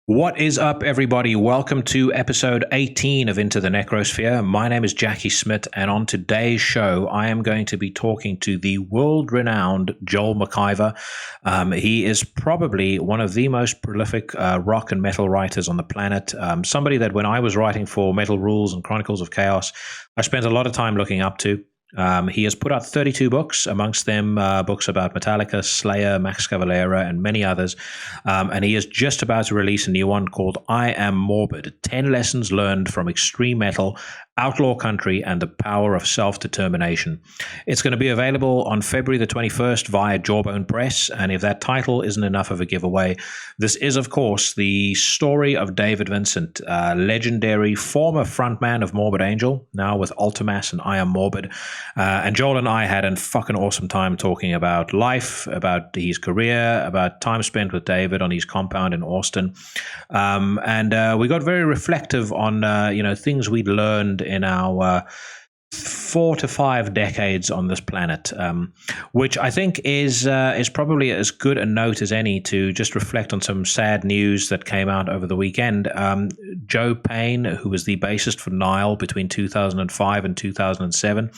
What is up, everybody? Welcome to episode 18 of Into the Necrosphere. My name is Jackie Smith, and on today's show, I am going to be talking to the world-renowned Joel McIver. He is probably one of the most prolific rock and metal writers on the planet. Somebody that when I was writing for Metal Rules and Chronicles of Chaos, I spent a lot of time looking up to. He has put out 32 books, amongst them books about Metallica, Slayer, Max Cavalera, and many others. And he is just about to release a new one called I Am Morbid, 10 Lessons Learned from Extreme Metal, Outlaw Country, and the Power of Self-Determination. It's going to be available on February the 21st via Jawbone Press, and if that title isn't enough of a giveaway, this is, of course, the story of David Vincent, legendary former frontman of Morbid Angel, now with Ultimass and I Am Morbid. And Joel and I had a fucking awesome time talking about life, about his career, about time spent with David on his compound in Austin. And we got very reflective on, things we'd learned in our 4 to 5 decades on this planet, which I think is probably as good a note as any to just reflect on some sad news that came out over the weekend. Joe Payne, who was the bassist for Nile between 2005 and 2007,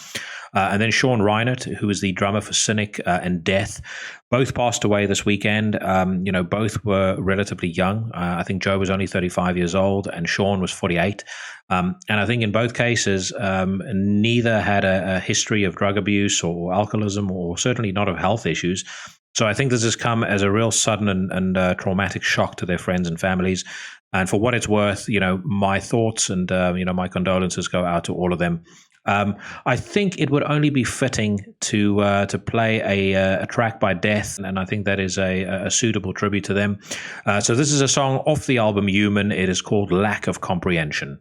and then Sean Reinert, who was the drummer for Cynic and Death, both passed away this weekend. Both were relatively young. I think Joe was only 35 years old and Sean was 48. And I think in both cases, neither had a history of drug abuse or alcoholism, or certainly not of health issues. So I think this has come as a real sudden and traumatic shock to their friends and families. And for what it's worth, my thoughts and my condolences go out to all of them. I think it would only be fitting to play a track by Death, and I think that is a suitable tribute to them. So this is a song off the album Human. It is called Lack of Comprehension.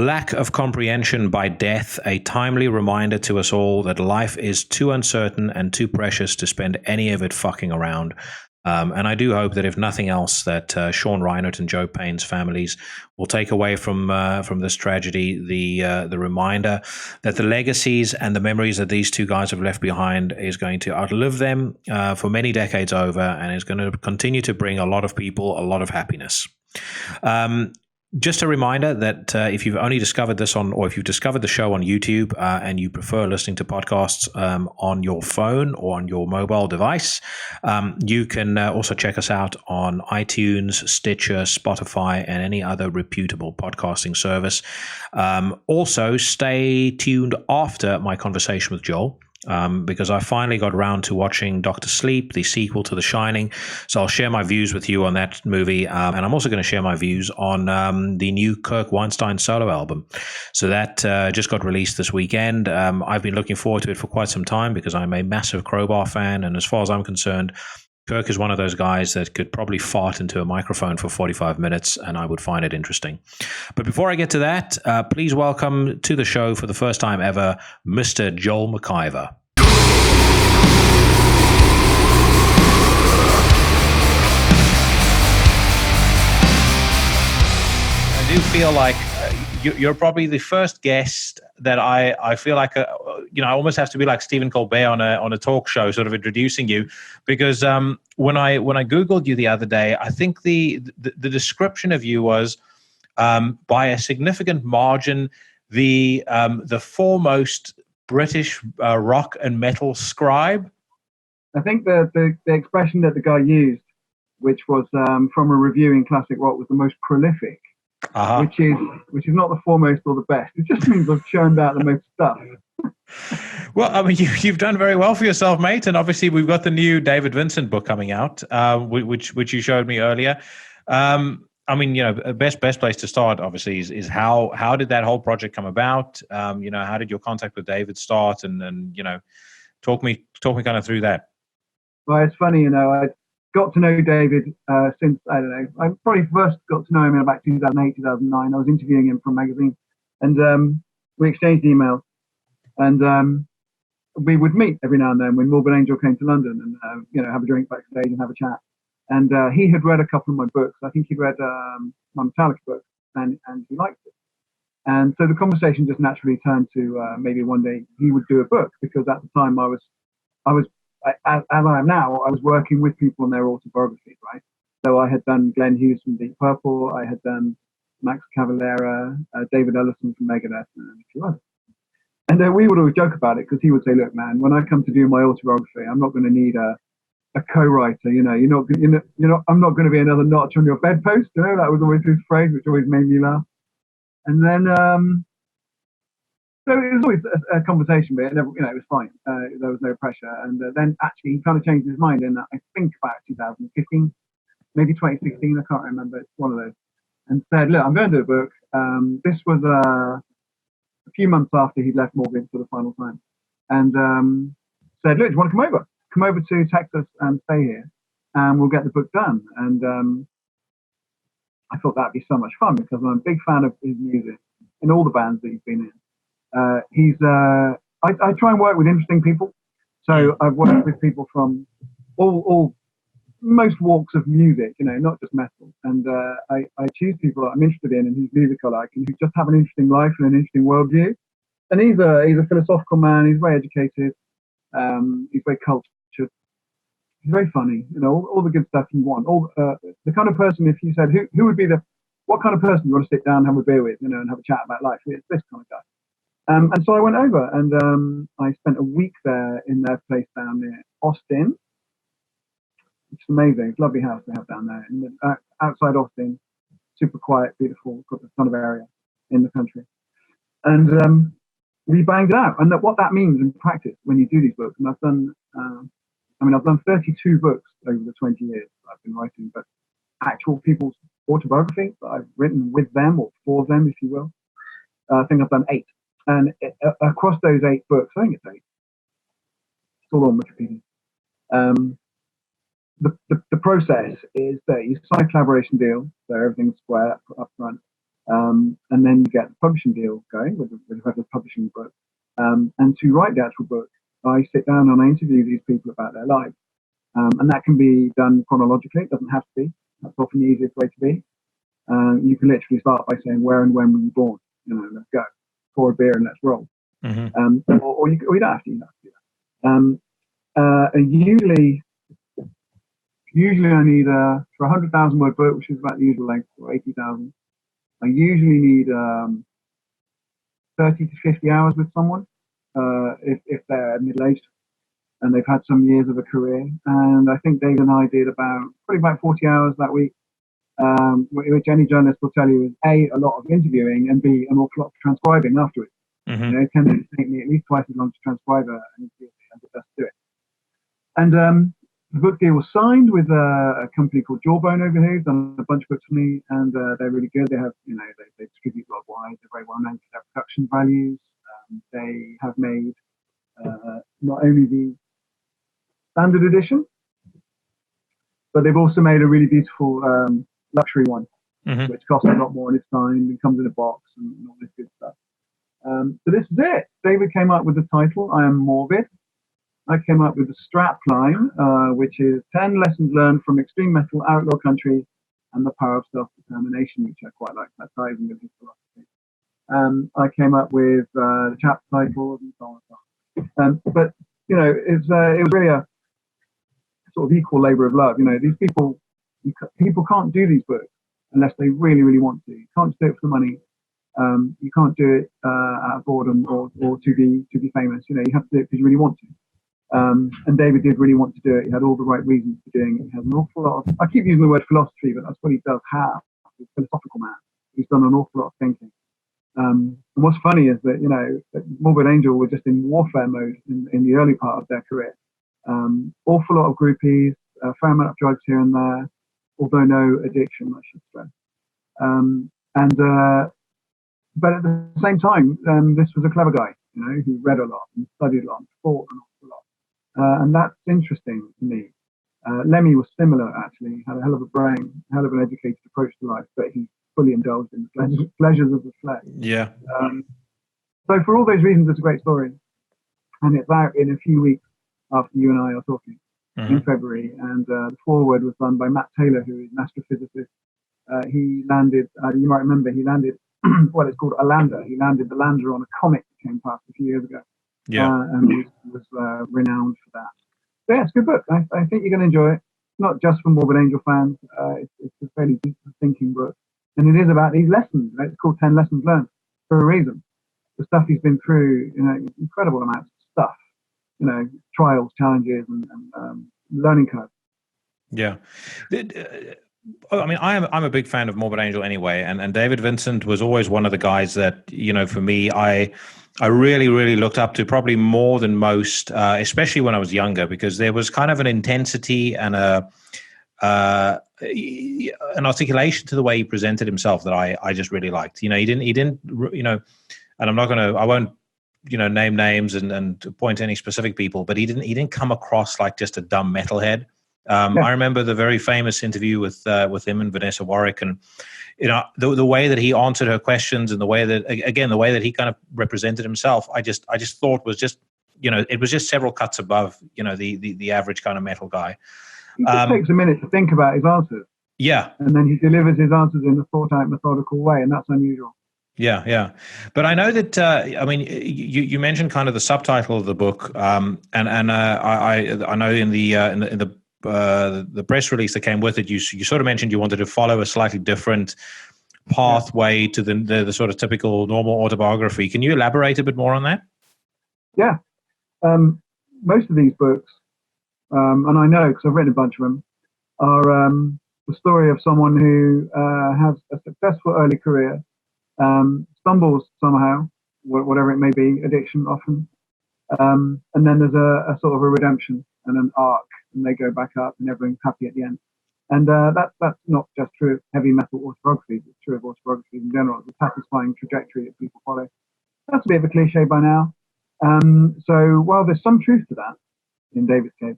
lack of comprehension by death, a timely reminder to us all that life is too uncertain and too precious to spend any of it fucking around. And I do hope that if nothing else, that Sean Reinert and Joe Payne's families will take away from this tragedy the reminder that the legacies and the memories that these two guys have left behind is going to outlive them for many decades over, and is going to continue to bring a lot of people a lot of happiness. Just a reminder that if you've only discovered this or if you've discovered the show on YouTube and you prefer listening to podcasts on your phone or on your mobile device, you can also check us out on iTunes, Stitcher, Spotify, and any other reputable podcasting service. Also, stay tuned after my conversation with Joel. Because I finally got around to watching Dr. Sleep, the sequel to The Shining. So I'll share my views with you on that movie. And I'm also going to share my views on the new Kirk Windstein solo album. So that just got released this weekend. I've been looking forward to it for quite some time because I'm a massive Crowbar fan. And as far as I'm concerned, Kirk is one of those guys that could probably fart into a microphone for 45 minutes, and I would find it interesting. But before I get to that, please welcome to the show for the first time ever, Mr. Joel McIver. I do feel like you're probably the first guest that I feel like I almost have to be like Stephen Colbert on a talk show, sort of introducing you, because when I Googled you the other day, I think the description of you was by a significant margin the foremost British rock and metal scribe. I think the expression that the guy used, which was from a review in Classic Rock, was the most prolific. Uh-huh. Which is not the foremost or the best. It just means I've churned out the most stuff. Well, I mean, you've done very well for yourself, mate. And obviously, we've got the new David Vincent book coming out, which you showed me earlier. I mean, best place to start, obviously, is how did that whole project come about? How did your contact with David start? And talk me kind of through that. Well, it's funny, I got to know David since, I don't know, I probably first got to know him in about 2008, 2009. I was interviewing him for a magazine, and we exchanged emails, and we would meet every now and then when Morbid Angel came to London and, have a drink backstage and have a chat. And he had read a couple of my books. I think he'd read my Metallica book, and he liked it. And so the conversation just naturally turned to maybe one day he would do a book, because at the time I was as I am now, I was working with people on their autobiographies, right? So I had done Glenn Hughes from Deep Purple, I had done Max Cavalera, David Ellison from Megadeth, and a few others. And we would always joke about it, because he would say, "Look, man, when I come to do my autobiography, I'm not going to need a co-writer. I'm not going to be another notch on your bedpost." That was always his phrase, which always made me laugh. And then so it was always a conversation, but it was fine. There was no pressure. And then actually he kind of changed his mind in, I think, about 2015, maybe 2016, I can't remember. It's one of those. And said, "Look, I'm going to do a book." This was a few months after he'd left Morbid for the final time. And said, "Look, do you want to come over? Come over to Texas and stay here, and we'll get the book done." And I thought that'd be so much fun, because I'm a big fan of his music and all the bands that he's been in. I try and work with interesting people. So I've worked with people from most walks of music, not just metal. And I choose people that I'm interested in and whose music I like, and who just have an interesting life and an interesting worldview. And he's a philosophical man. He's very educated. He's very cultured. He's very funny. All the good stuff you want. The kind of person, if you said who would be what kind of person you want to sit down and have a beer with, and have a chat about life, it's this kind of guy. And so I went over, and I spent a week there in their place down near Austin. It's amazing. It's a lovely house they have down there, outside Austin. Super quiet, beautiful, got a ton of area in the country. And we banged it out. And what that means in practice when you do these books, and I've done 32 books over the 20 years I've been writing, but actual people's autobiographies that I've written with them or for them, if you will. I think I've done 8. And across those 8 books, I think it's 8. It's all on Wikipedia. The process is that you sign a collaboration deal, so everything's square up front. And then you get the publishing deal going with whoever's publishing the book. And to write the actual book, I sit down and I interview these people about their lives. And that can be done chronologically. It doesn't have to be. That's often the easiest way to be. You can literally start by saying, where and when were you born? Let's go. Pour a beer and let's roll. Mm-hmm. Or you don't have to. You don't have to do that. Usually I need, for a 100,000 word book, which is about the usual length, or 80,000, I usually need 30 to 50 hours with someone, if they're middle-aged and they've had some years of a career. And I think Dave and I did probably about 40 hours that week, which any journalist will tell you is A, a lot of interviewing, and B, an awful lot of transcribing afterwards. Mm-hmm. It tends to take me at least twice as long to transcribe an interview as it does to do it. And the book deal was signed with a company called Jawbone over here, who's done a bunch of books for me, and they're really good. They have, they distribute worldwide. They're very well known for their production values. They have made not only the standard edition, but they've also made a really beautiful luxury one, mm-hmm. which costs a lot more and it's signed and comes in a box and all this good stuff. So this is it. David came up with the title, I Am Morbid. I came up with the strap line, which is 10 lessons learned from extreme metal, outlaw country, and the power of self-determination, which I quite like. That ties in with his philosophy. I came up with the chapter titles and so on and so on. But, it was really a sort of equal labor of love. These people can't do these books unless they really, really want to. You can't do it for the money. You can't do it out of boredom or to be famous. You have to do it because you really want to. And David did really want to do it. He had all the right reasons for doing it. He has an awful lot of, I keep using the word philosophy, but that's what he does have. He's a philosophical man. He's done an awful lot of thinking. And what's funny is that, that Morbid Angel were just in warfare mode in the early part of their career. Awful lot of groupies, a fair amount of drugs here and there, although no addiction, I should stress. But at the same time, this was a clever guy, who read a lot and studied a lot and thought an awful lot. And that's interesting to me. Lemmy was similar, actually. He had a hell of a brain, a hell of an educated approach to life, but he fully indulged in the pleasures of the flesh. Yeah. So for all those reasons, it's a great story. And it's out in a few weeks after you and I are talking, mm-hmm. in February. And the foreword was done by Matt Taylor, who is an astrophysicist. He landed, you might remember, well, it's called a lander. He landed the lander on a comet that came past a few years ago. Yeah. And was renowned for that. So yeah, it's a good book. I think you're going to enjoy it. Not just for Morbid Angel fans. It's a fairly deep thinking book. And it is about these lessons. It's called 10 Lessons Learned for a reason. The stuff he's been through, incredible amounts of stuff. Trials, challenges, and learning curves. Yeah. I mean, I'm a big fan of Morbid Angel anyway, and David Vincent was always one of the guys that, for me, I really, really looked up to, probably more than most, especially when I was younger, because there was kind of an intensity and an articulation to the way he presented himself that I just really liked. He didn't, and I won't, name names and point to any specific people, but he didn't come across like just a dumb metalhead. I remember the very famous interview with him and Vanessa Warwick, and the way that he answered her questions and the way that he kind of represented himself, I just thought was just, it was just several cuts above, the average kind of metal guy. He just takes a minute to think about his answers. Yeah. And then he delivers his answers in a thought out, methodical way, and that's unusual. Yeah. But I know that, you mentioned kind of the subtitle of the book, and I know in the press release that came with it, you sort of mentioned you wanted to follow a slightly different pathway to the sort of typical normal autobiography. Can you elaborate a bit more on that? Yeah. Most of these books, and I know because I've written a bunch of them, are the story of someone who has a successful early career, stumbles somehow, whatever it may be, addiction often, and then there's a sort of a redemption and an arc, and they go back up and everyone's happy at the end. And that's not just true of heavy metal autobiographies, it's true of autobiographies in general. It's a satisfying trajectory that people follow. That's a bit of a cliche by now. So while there's some truth to that, in David's case,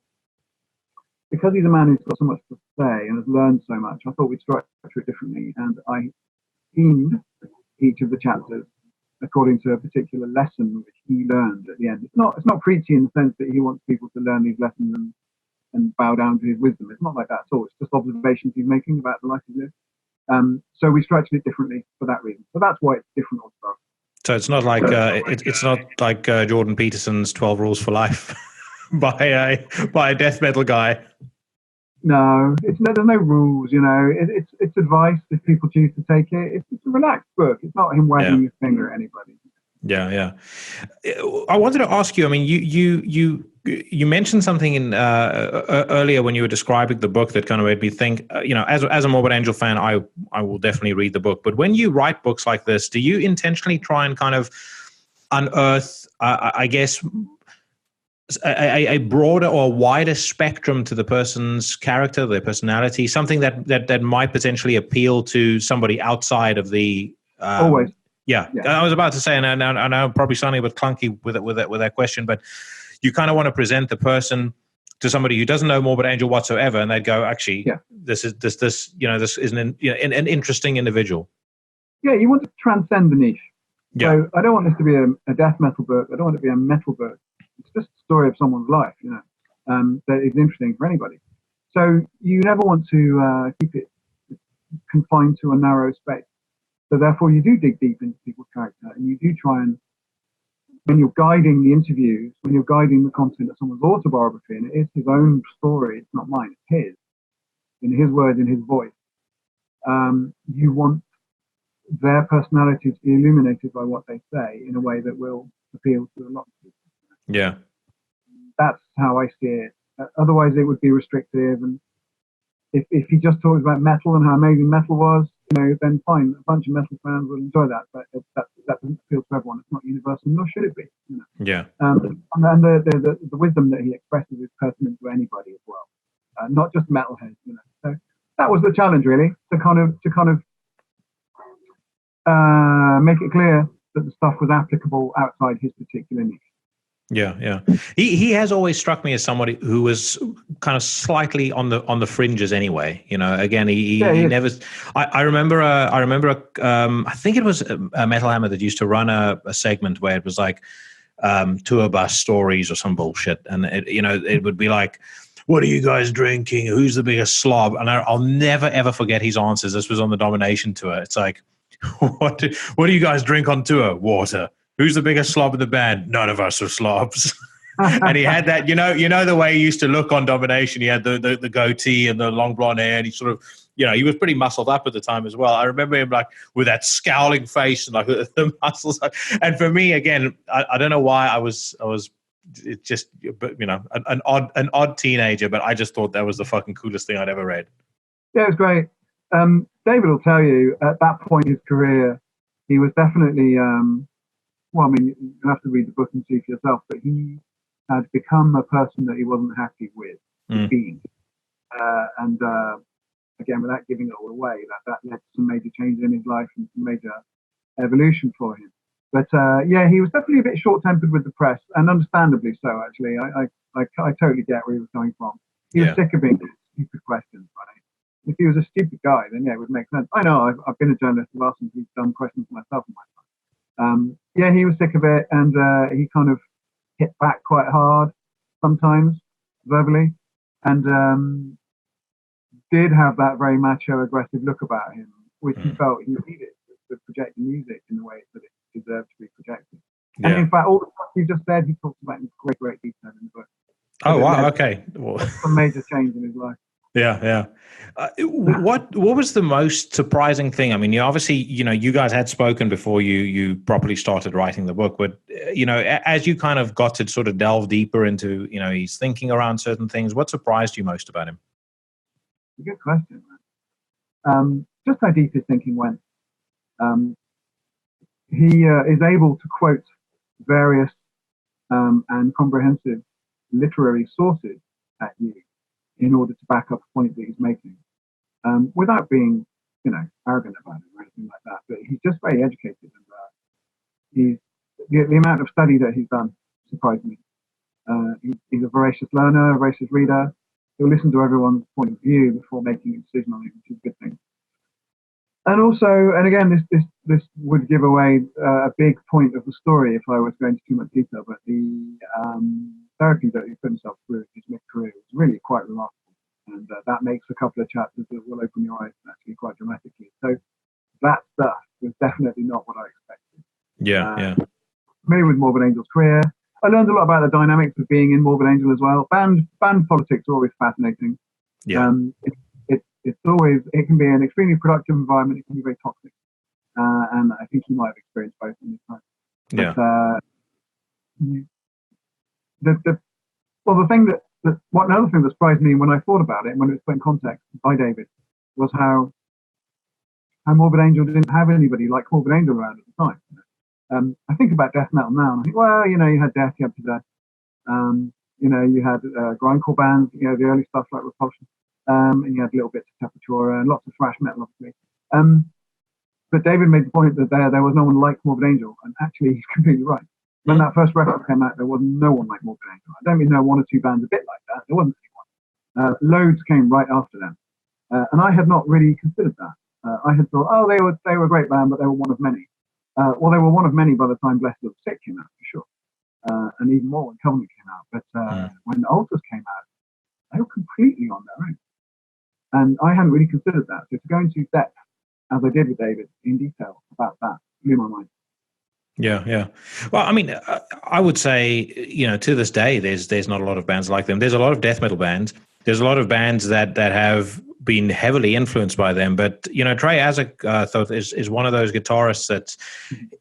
because he's a man who's got so much to say and has learned so much, I thought we'd structure it differently. And I themed each of the chapters according to a particular lesson which he learned at the end. It's not preachy in the sense that he wants people to learn these lessons and bow down to his wisdom. It's not like that at all. It's just observations he's making about the life he lived. So we structured it differently for that reason. So that's why it's different autobiography. So it's not like it's not like Jordan Peterson's 12 Rules for Life by a death metal guy. No, there's no rules. It's advice if people choose to take it. It's a relaxed book. It's not him wagging his finger at anybody. Yeah. I wanted to ask you. I mean, you mentioned something in earlier when you were describing the book that kind of made me think. As a Morbid Angel fan, I will definitely read the book. But when you write books like this, do you intentionally try and kind of unearth, I guess, a broader or wider spectrum to the person's character, their personality, something that might potentially appeal to somebody outside of the always. Yeah, I was about to say, and I know I'm probably sounding a bit clunky with that question, but you kind of want to present the person to somebody who doesn't know Morbid Angel whatsoever, and they'd go, actually, this is an interesting individual. Yeah, you want to transcend the niche. Yeah. So I don't want this to be a death metal book. I don't want it to be a metal book. It's just a story of someone's life, that is interesting for anybody. So you never want to keep it confined to a narrow space. So therefore, you do dig deep into people's character, and you do try and, when you're guiding the interviews, when you're guiding the content of someone's autobiography, and it is his own story, it's not mine, it's his, in his words, in his voice, you want their personality to be illuminated by what they say in a way that will appeal to a lot of people. Yeah. That's how I see it. Otherwise, it would be restrictive. And if he just talks about metal and how amazing metal was, then fine. A bunch of metal fans will enjoy that, but that doesn't appeal to everyone. It's not universal, nor should it be. Yeah. And the wisdom that he expresses is pertinent to anybody as well, not just metalheads. So that was the challenge, really, to kind of make it clear that the stuff was applicable outside his particular niche. Yeah. He has always struck me as somebody who was kind of slightly on the fringes anyway. Again, he never. I remember I think it was a Metal Hammer that used to run a segment where it was like tour bus stories or some bullshit, and it would be like, what are you guys drinking? Who's the biggest slob? And I'll never ever forget his answers. This was on the Domination tour. It's like, what do you guys drink on tour? Water. Who's the biggest slob in the band? None of us are slobs. And he had that, the way he used to look on Domination. He had the goatee and the long blonde hair, and he sort of, he was pretty muscled up at the time as well. I remember him like with that scowling face and like the muscles. And for me, again, I don't know why I was just, an odd teenager, but I just thought that was the fucking coolest thing I'd ever read. Yeah, it was great. David will tell you at that point in his career, he was definitely. You have to read the book and see for yourself, but he had become a person that he wasn't happy with being. And again, without giving it all away, that led to some major changes in his life and some major evolution for him. But he was definitely a bit short-tempered with the press, and understandably so, actually. I totally get where he was coming from. He was sick of being stupid questions, right? If he was a stupid guy, then it would make sense. I know, I've been a journalist as well since he's done questions myself in my time. He was sick of it, and he kind of hit back quite hard sometimes, verbally, and did have that very macho, aggressive look about him, which he felt he needed to project the music in the way that it deserved to be projected. And in fact, all the stuff you just said, he talks about in great detail in the book. Oh, wow, okay. Some major change in his life. Yeah. What was the most surprising thing? I mean, you obviously, you guys had spoken before you properly started writing the book, but as you kind of got to sort of delve deeper into, his thinking around certain things, what surprised you most about him? Good question, man. Just how deep his thinking went. He is able to quote various and comprehensive literary sources at you in order to back up a point that he's making, without being, arrogant about it or anything like that. But he's just very educated, and the amount of study that he's done surprised me. He's a voracious learner, a voracious reader. He'll listen to everyone's point of view before making a decision on it, which is a good thing. And also, and again, this would give away a big point of the story if I was going into too much detail. But the therapy that he put himself through his mid-career was really quite remarkable, and that makes a couple of chapters that will open your eyes actually quite dramatically. So that stuff was definitely not what I expected. Yeah. Familiar with Morbid Angel's career. I learned a lot about the dynamics of being in Morbid Angel as well. Band politics are always fascinating. Yeah. It can be an extremely productive environment. It can be very toxic, and I think you might have experienced both in this time. Another thing that surprised me when I thought about it, when it was put in context by David, was how Morbid Angel didn't have anybody like Morbid Angel around at the time. I think about death metal now, and I think, well, you had Death, you had Possessed, you had grindcore bands, the early stuff like Repulsion. And you had little bits of Sepultura and lots of thrash metal, obviously. But David made the point that there was no one like Morbid Angel, and actually he's completely right. When that first record came out, there was no one like Morbid Angel. I don't mean there were one or two bands a bit like that. There wasn't anyone. Loads came right after them, and I had not really considered that. I had thought, they were a great band, but they were one of many. Well, they were one of many by the time Blessed of the Sick came out, for sure, and even more when Covenant came out. But when Altars came out, they were completely on their own. And I hadn't really considered that. So to go into depth, as I did with David, in detail about that, blew my mind. Yeah. Well, I mean, I would say, to this day, there's not a lot of bands like them. There's a lot of death metal bands. There's a lot of bands that have been heavily influenced by them. But, Trey Azek is one of those guitarists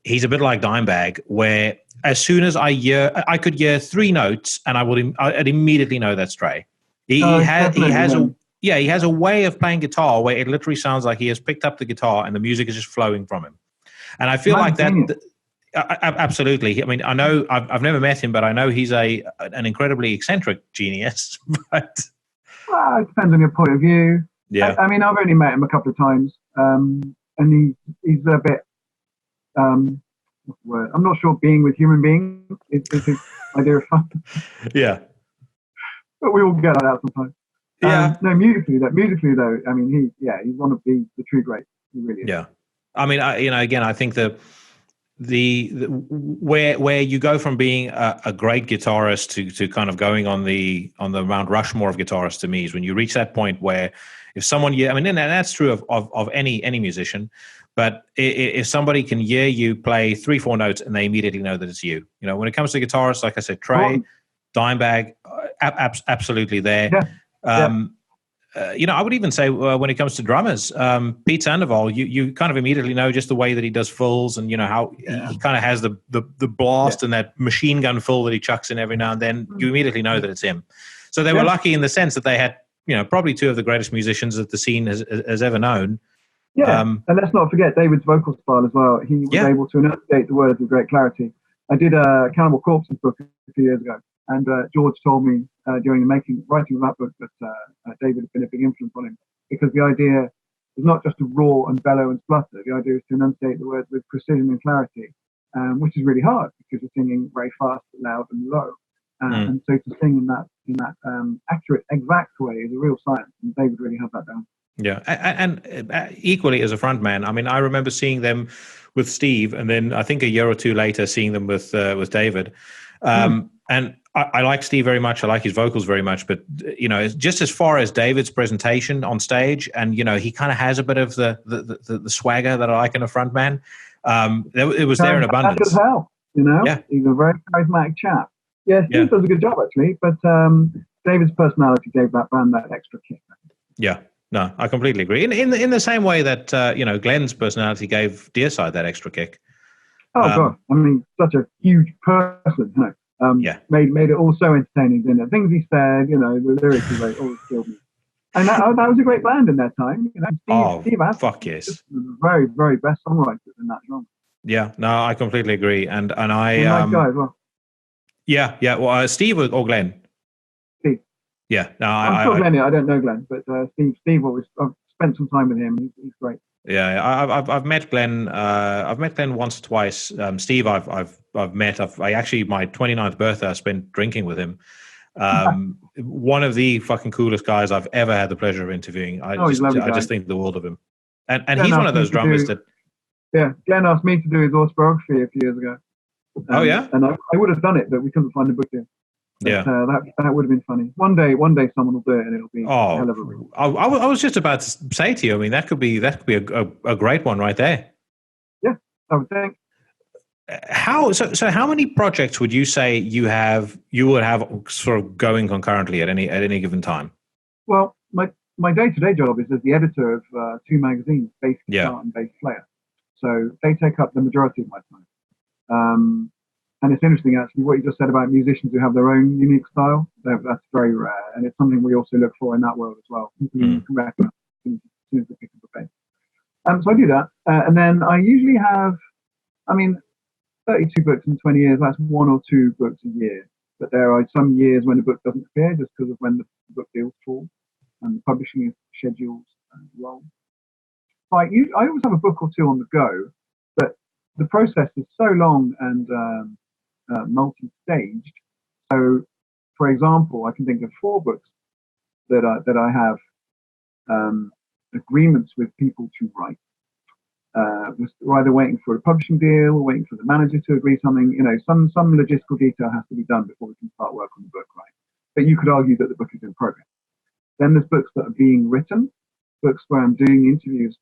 he's a bit like Dimebag, where as soon as I could hear three notes and I'd immediately know that's Trey. He has a way of playing guitar where it literally sounds like he has picked up the guitar and the music is just flowing from him. And I feel like that. Absolutely. I mean, I know I've never met him, but I know he's an incredibly eccentric genius. But it depends on your point of view. Yeah. I mean, I've only met him a couple of times, and he's a bit. What's the word? I'm not sure being with human beings is his idea of fun. Yeah. But we all get that out sometimes. Yeah. No, musically though, I mean, he's one of the true greats. He really is. Yeah. I mean, again, I think the where you go from being a great guitarist to kind of going on the Mount Rushmore of guitarists to me is when you reach that point where if someone, and that's true of any musician, but if somebody can hear you play 3-4 notes and they immediately know that it's you. When it comes to guitarists, like I said, Trey, Dimebag, absolutely there. Yeah. I would even say when it comes to drummers, Pete Sandoval, you kind of immediately know just the way that he does fills and how he kind of has the blast and that machine gun fill that he chucks in every now and then. You immediately know that it's him. So they were lucky in the sense that they had probably two of the greatest musicians that the scene has ever known. Yeah, and let's not forget David's vocal style as well. He was able to enunciate the words with great clarity. I did a Cannibal Corpse's book a few years ago, and George told me during the writing of that book that David had been a big influence on him, because the idea was not just to roar and bellow and splutter. The idea is to enunciate the words with precision and clarity, which is really hard because you're singing very fast, loud, and low. And so to sing in that accurate, exact way is a real science, and David really had that down. Yeah, and equally as a frontman, I mean, I remember seeing them with Steve, and then I think a year or two later seeing them with David. And I like Steve very much. I like his vocals very much. But, just as far as David's presentation on stage, and, he kind of has a bit of the swagger that I like in a frontman. It was there in abundance. As hell, Yeah. He's a very charismatic chap. Yeah, Steve does a good job, actually. But David's personality gave that band that extra kick. Yeah. No, I completely agree. In the same way that, Glenn's personality gave Deicide that extra kick. Oh, God. I mean, such a huge person, made it all so entertaining, didn't it? Things he said, the lyrics he wrote always killed me. And that was a great band in that time. Steve fuck yes. Was the very, very best songwriters in that genre. Yeah, no, I completely agree. And I... nice guy as well. Yeah. Well, Steve or Glenn? Steve. Yeah. No, I'm sure Glenn. I don't know Glenn, but Steve always. I've spent some time with him. He's great. Yeah, I've met Glenn. I've met Glenn once or twice. Steve, I've met. I actually my 29th birthday I spent drinking with him. One of the fucking coolest guys I've ever had the pleasure of interviewing. I just think the world of him. And Glenn he's one of asked me those to drummers do, that. yeah, Glenn asked me to do his autobiography a few years ago. Oh yeah, and I would have done it, but we couldn't find a book deal. yeah. That would have been funny. One day someone will do it, and it'll be a hell of a read. I was just about to say to you. I mean, that could be a great one right there. Yeah, I would think. So how many projects would you say you would have sort of going concurrently at any given time? Well, my day-to-day job is as the editor of two magazines, Bass Guitar and Bass Player. So they take up the majority of my time. And it's interesting, actually, what you just said about musicians who have their own unique style. That's very rare, and it's something we also look for in that world as well. People who can recognize as soon as they pick up a bass. So I do that, and then I usually have, 32 books in 20 years. That's one or two books a year. But there are some years when the book doesn't appear just because of when the book deals fall and the publishing schedules roll. I always have a book or two on the go, but the process is so long and multi-staged. So, for example, I can think of 4 books that I have agreements with people to write. We're either waiting for a publishing deal or waiting for the manager to agree something. Some logistical detail has to be done before we can start work on the book, right? But you could argue that the book is in progress. Then there's books that are being written, books where I'm doing interviews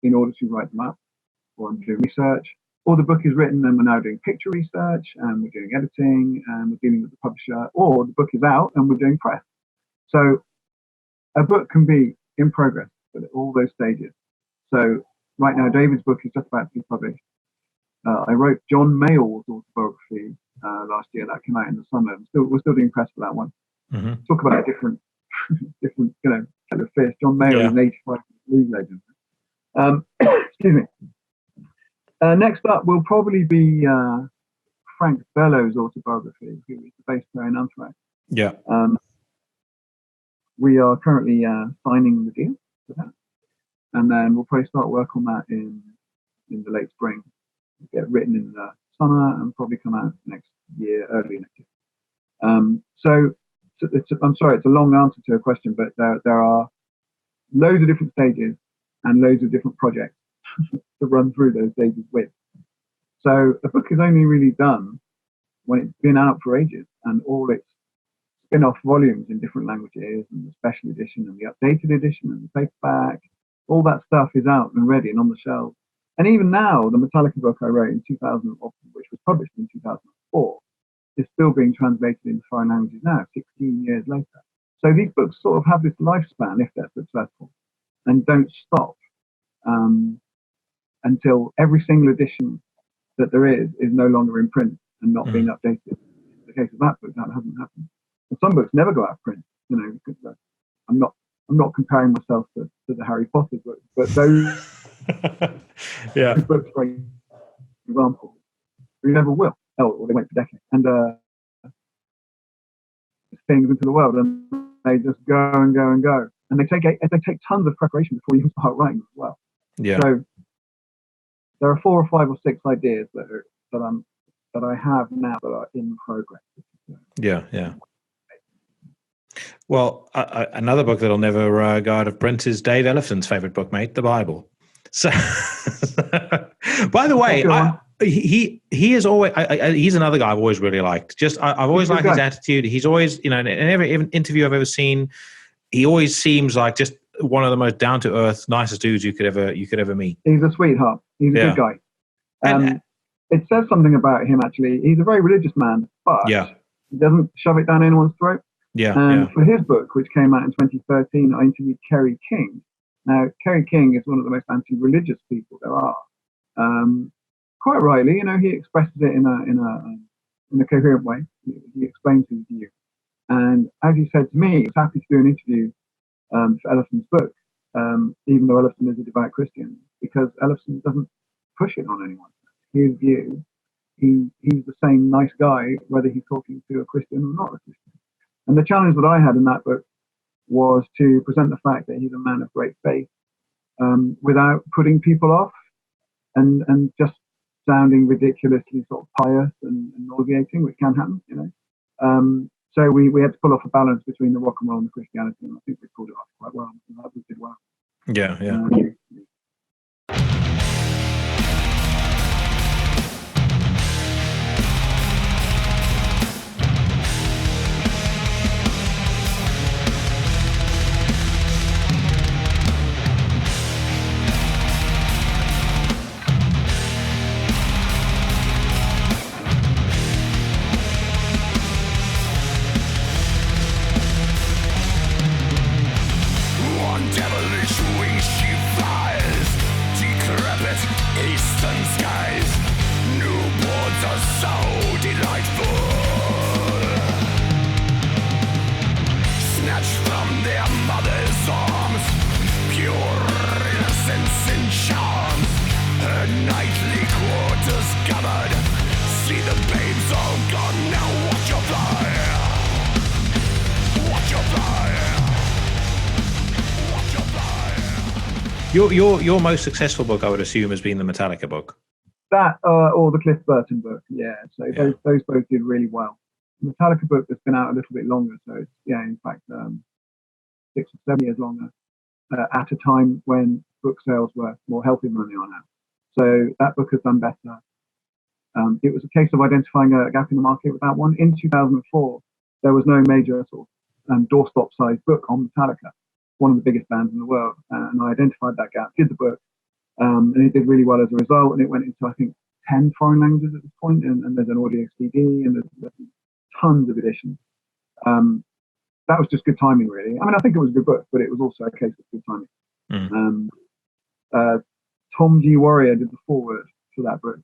in order to write them up, or I'm doing research, or the book is written and we're now doing picture research and we're doing editing and we're dealing with the publisher, or the book is out and we're doing press. So a book can be in progress at all those stages. So right now, David's book is just about to be published. I wrote John Mayall's autobiography last year. That came out in the summer. We're still doing press for that one. Mm-hmm. Talk about a different, kettle of fish. John Mayall is an 85 blues legend. Excuse me. Next up will probably be Frank Bellows' autobiography, who is the bass player in Anthrax. Yeah. We are currently signing the deal for that. And then we'll probably start work on that in the late spring. Get written in the summer and probably come out next year, early next year. I'm sorry, it's a long answer to a question, but there are loads of different stages and loads of different projects to run through those stages with. So a book is only really done when it's been out for ages and all its spin-off volumes in different languages and the special edition and the updated edition and the paperback. All that stuff is out and ready and on the shelves. And even now, the Metallica book I wrote in 2000, which was published in 2004, is still being translated into foreign languages now, 16 years later. So these books sort of have this lifespan, if they're successful, and don't stop until every single edition that there is no longer in print and not being updated. In the case of that book, that hasn't happened. And some books never go out of print. Because, I'm not comparing myself to the Harry Potter books, but those books, for example, we never will. Or they went for decades. And things into the world, and they just go and go and go. And they take tons of preparation before you even start writing as well. Yeah. So there are 4 or 5 or 6 ideas that I have now that are in progress. Yeah. Well, another book that'll never go out of print is Dave Ellefson's favorite book, mate, the Bible. So, by the way, he is always he's another guy I've always really liked. I've always liked his attitude. He's always, in every interview I've ever seen, he always seems like just one of the most down to earth, nicest dudes you could ever meet. He's a sweetheart. He's a good guy. It says something about him, actually. He's a very religious man, but he doesn't shove it down anyone's throat. And for his book, which came out in 2013, I interviewed Kerry King. Now, Kerry King is one of the most anti-religious people there are. Quite rightly, he expresses it in a coherent way. He explains his view. And as he said to me, he was happy to do an interview for Ellefson's book, even though Ellefson is a devout Christian, because Ellefson doesn't push it on anyone. His view, he's the same nice guy, whether he's talking to a Christian or not a Christian. And the challenge that I had in that book was to present the fact that he's a man of great faith without putting people off and just sounding ridiculously sort of pious and nauseating, which can happen, So we had to pull off a balance between the rock and roll and the Christianity, and I think we pulled it off quite well. And others did well. Yeah. Your most successful book, I would assume, has been the Metallica book. That or the Cliff Burton book, yeah. So those both did really well. The Metallica book has been out a little bit longer, so it's, in fact, 6 or 7 years longer. At a time when book sales were more healthy than they are now. So that book has done better. It was a case of identifying a gap in the market with that one. In 2004, there was no major sort of doorstop-sized book on Metallica, one of the biggest bands in the world. And I identified that gap, did the book, and it did really well as a result. And it went into, I think, 10 foreign languages at this point, and there's an audio CD, and there's tons of editions. That was just good timing, really. I mean, I think it was a good book, but it was also a case of good timing. Tom G. Warrior did the foreword for that book,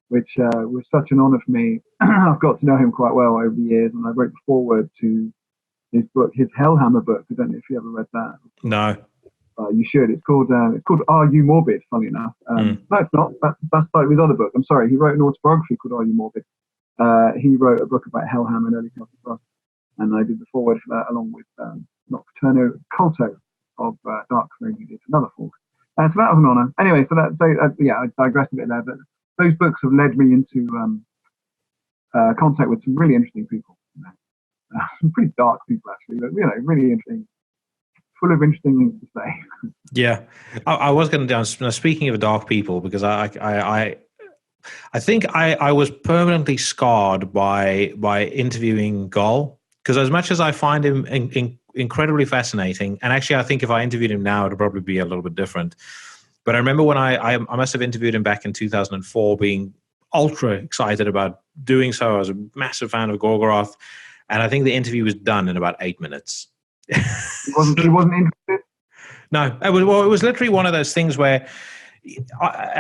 which was such an honor for me. I've got to know him quite well over the years, and I wrote the foreword to his book, his Hellhammer book. I don't know if you ever read that. No. You should. It's called Are You Morbid, funny enough. No, it's not. That's like his other book. I'm sorry. He wrote an autobiography called Are You Morbid. He wrote a book about Hellhammer and early Celtic rock. And I did the foreword for that along with Nocturno Culto of Dark Throne, who did another foreword. So that was an honor. Anyway, I digressed a bit there, but those books have led me into contact with some really interesting people. Some pretty dark people, actually, but really interesting, full of interesting things to say. Yeah, I was going to do. Speaking of dark people, because I think I was permanently scarred by interviewing Gol. Because as much as I find him incredibly fascinating, and actually I think if I interviewed him now, it would probably be a little bit different. But I remember when I must have interviewed him back in 2004, being ultra excited about doing so. I was a massive fan of Gorgoroth, and I think the interview was done in about 8 minutes. He wasn't interested? No, it was literally one of those things where,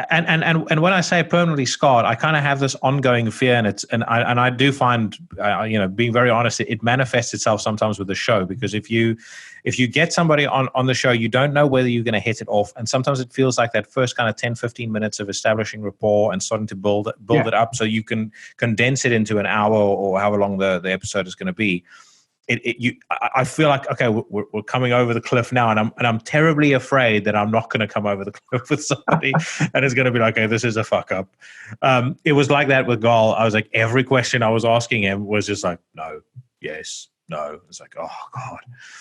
and when I say permanently scarred, I kind of have this ongoing fear, and I do find, being very honest, it manifests itself sometimes with the show, because if you get somebody on the show, you don't know whether you're going to hit it off, and sometimes it feels like that first kind of 10-15 minutes of establishing rapport and starting to build it up, so you can condense it into an hour or however long the episode is going to be. I feel like, okay, we're coming over the cliff now, and I'm terribly afraid that I'm not going to come over the cliff with somebody, and it's going to be like, okay, this is a fuck up. It was like that with Gol. I was like, every question I was asking him was just like, no, yes, no. It's like, oh god.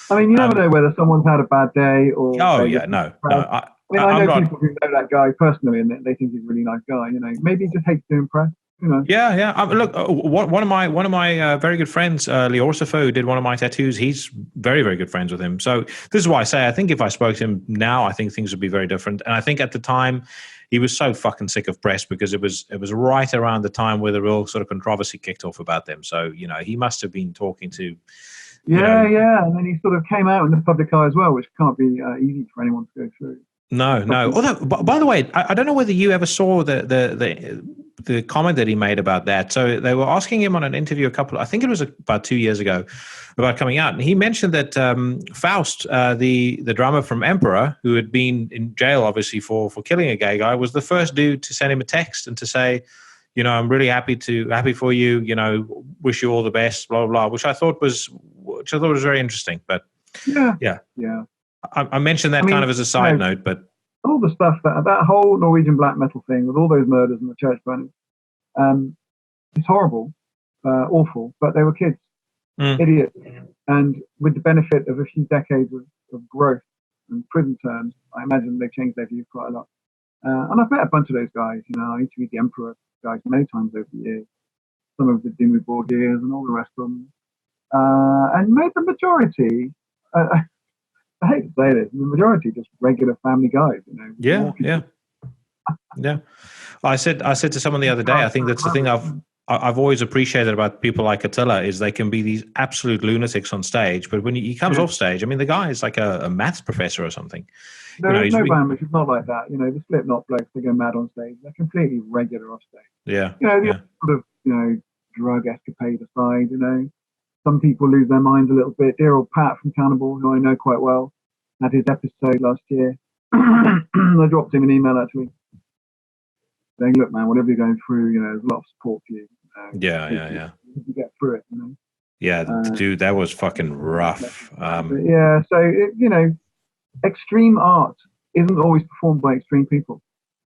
I mean, you never know whether someone's had a bad day or. Oh yeah, no. I know people who know that guy personally, and they think he's a really nice guy. Maybe he just hates to impress. Yeah. Look, one of my very good friends, Liorsifo, who did one of my tattoos, he's very, very good friends with him. So this is why I say I think if I spoke to him now, I think things would be very different. And I think at the time he was so fucking sick of press, because it was right around the time where the real sort of controversy kicked off about them. So he must have been talking to. Yeah, and then he sort of came out in the public eye as well, which can't be easy for anyone to go through. No. Although, by the way, I don't know whether you ever saw the comment that he made about that. So they were asking him on an interview I think it was about 2 years ago, about coming out, and he mentioned that Faust, the drummer from Emperor, who had been in jail obviously for killing a gay guy, was the first dude to send him a text and to say, I'm really happy for you, wish you all the best, blah blah blah, which I thought was very interesting. But yeah. I mentioned that kind of as a side note, but all the stuff that whole Norwegian black metal thing with all those murders and the church burning, it's horrible, awful. But they were kids, idiots, and with the benefit of a few decades of growth and prison terms, I imagine they changed their views quite a lot. And I've met a bunch of those guys. I interviewed the Emperor guys many times over the years. Some of them did with board years and all the rest of them. And made the majority, I hate to say this, the majority just regular family guys, Yeah. I said to someone the other day, I think that's the thing I've always appreciated about people like Attila is they can be these absolute lunatics on stage, but when he comes off stage, I mean, the guy is like a maths professor or something. There is no band which is not like that. The Slipknot blokes, they go mad on stage. They're completely regular off stage. Yeah. Sort of, drug escapade aside, some people lose their minds a little bit. Dear old Pat from Cannibal, who I know quite well, had his episode last year. I dropped him an email actually saying, look, man, whatever you're going through, there's a lot of support for you. Yeah. You get through it, Yeah, dude, that was fucking rough. So, extreme art isn't always performed by extreme people.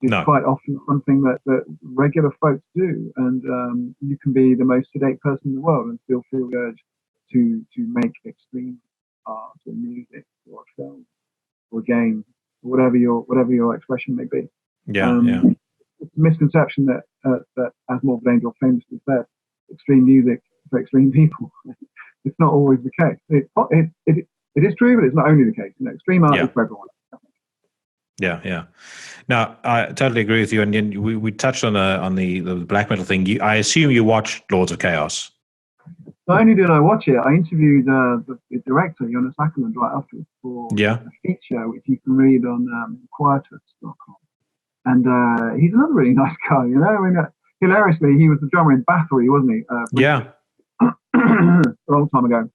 It's quite often something that regular folks do. And you can be the most sedate person in the world and still feel the urge to make extreme art or music or film or game, or whatever your expression may be. It's a misconception that Am Morbid Angel famously said, extreme music for extreme people. It's not always the case. It is true, but it's not only the case. Extreme art is for everyone. Yeah. Now, I totally agree with you. And we touched on the black metal thing. I assume you watched Lords of Chaos. Not only did I watch it, I interviewed the director, Jonas Ackerman, right afterwards for a feature which you can read on quietus.com. And he's another really nice guy, I mean, hilariously, he was the drummer in Bathory, wasn't he? A long time ago.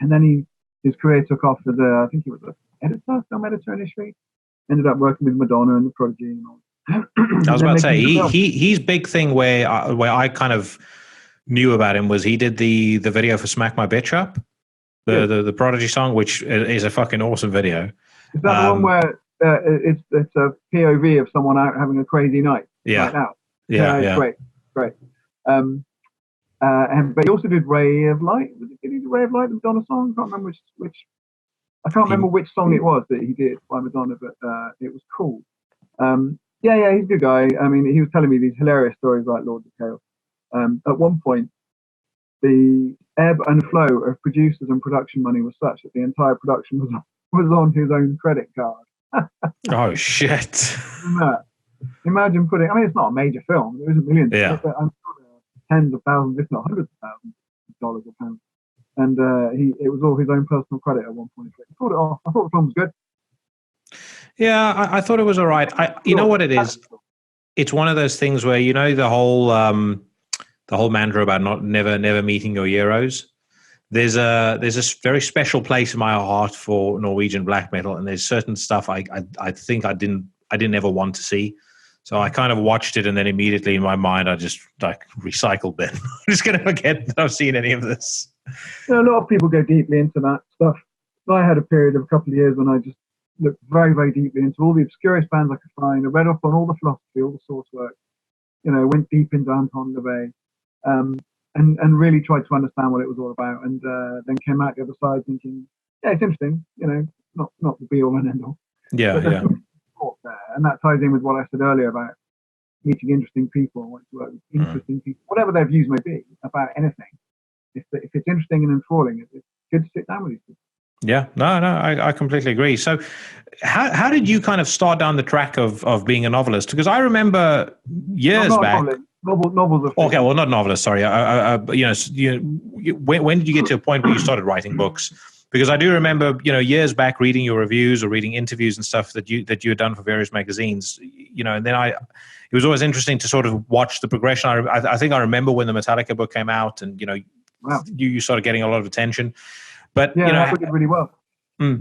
And then his career took off as I think he was an film editor initially. Ended up working with Madonna and the Prodigy and all. I was about to say, his big thing where I kind of knew about him was he did the video for Smack My Bitch Up, the Prodigy song, which is a fucking awesome video. Is that the one where it's a POV of someone out having a crazy night? Right now. Yeah. Great. But he also did Ray of Light. Did he do Ray of Light, the Madonna song? I can't remember which song it was that he did by Madonna, but it was cool. He's a good guy. I mean, he was telling me these hilarious stories like Lords of Chaos. At one point, the ebb and flow of producers and production money was such that the entire production was on his own credit card. Oh shit! Imagine putting. I mean, it's not a major film. It was a million. Yeah. But I'm sure there are tens of thousands, if not hundreds of thousands of dollars or pounds. And it was all his own personal credit at one point. He pulled it off. I thought the film was good. Yeah, I thought it was all right. You know what it is? It's one of those things where the whole mantra about never meeting your heroes. There's a very special place in my heart for Norwegian black metal, and there's certain stuff I think I didn't ever want to see. So I kind of watched it, and then immediately in my mind I just recycled it. I'm just going to forget that I've seen any of this. A lot of people go deeply into that stuff. I had a period of a couple of years when I just looked very, very deeply into all the obscurest bands I could find. I read up on all the philosophy, all the source work. Went deep into Anton LaVey, and really tried to understand what it was all about. And then came out the other side thinking, yeah, it's interesting. Not the be all and end all. Yeah. There. And that ties in with what I said earlier about meeting interesting people, wanting to work with interesting people, whatever their views may be about anything. If it's interesting and enthralling, it's good to sit down with these people. Yeah, no, I completely agree. So how did you kind of start down the track of being a novelist? Because I remember years back. Novels. Okay, well, not novelist. Sorry. When did you get to a point where you started writing books? Because I do remember, years back reading your reviews or reading interviews and stuff that you had done for various magazines. And then it was always interesting to sort of watch the progression. I think I remember when the Metallica book came out, and wow. you started getting a lot of attention. But I did really well. I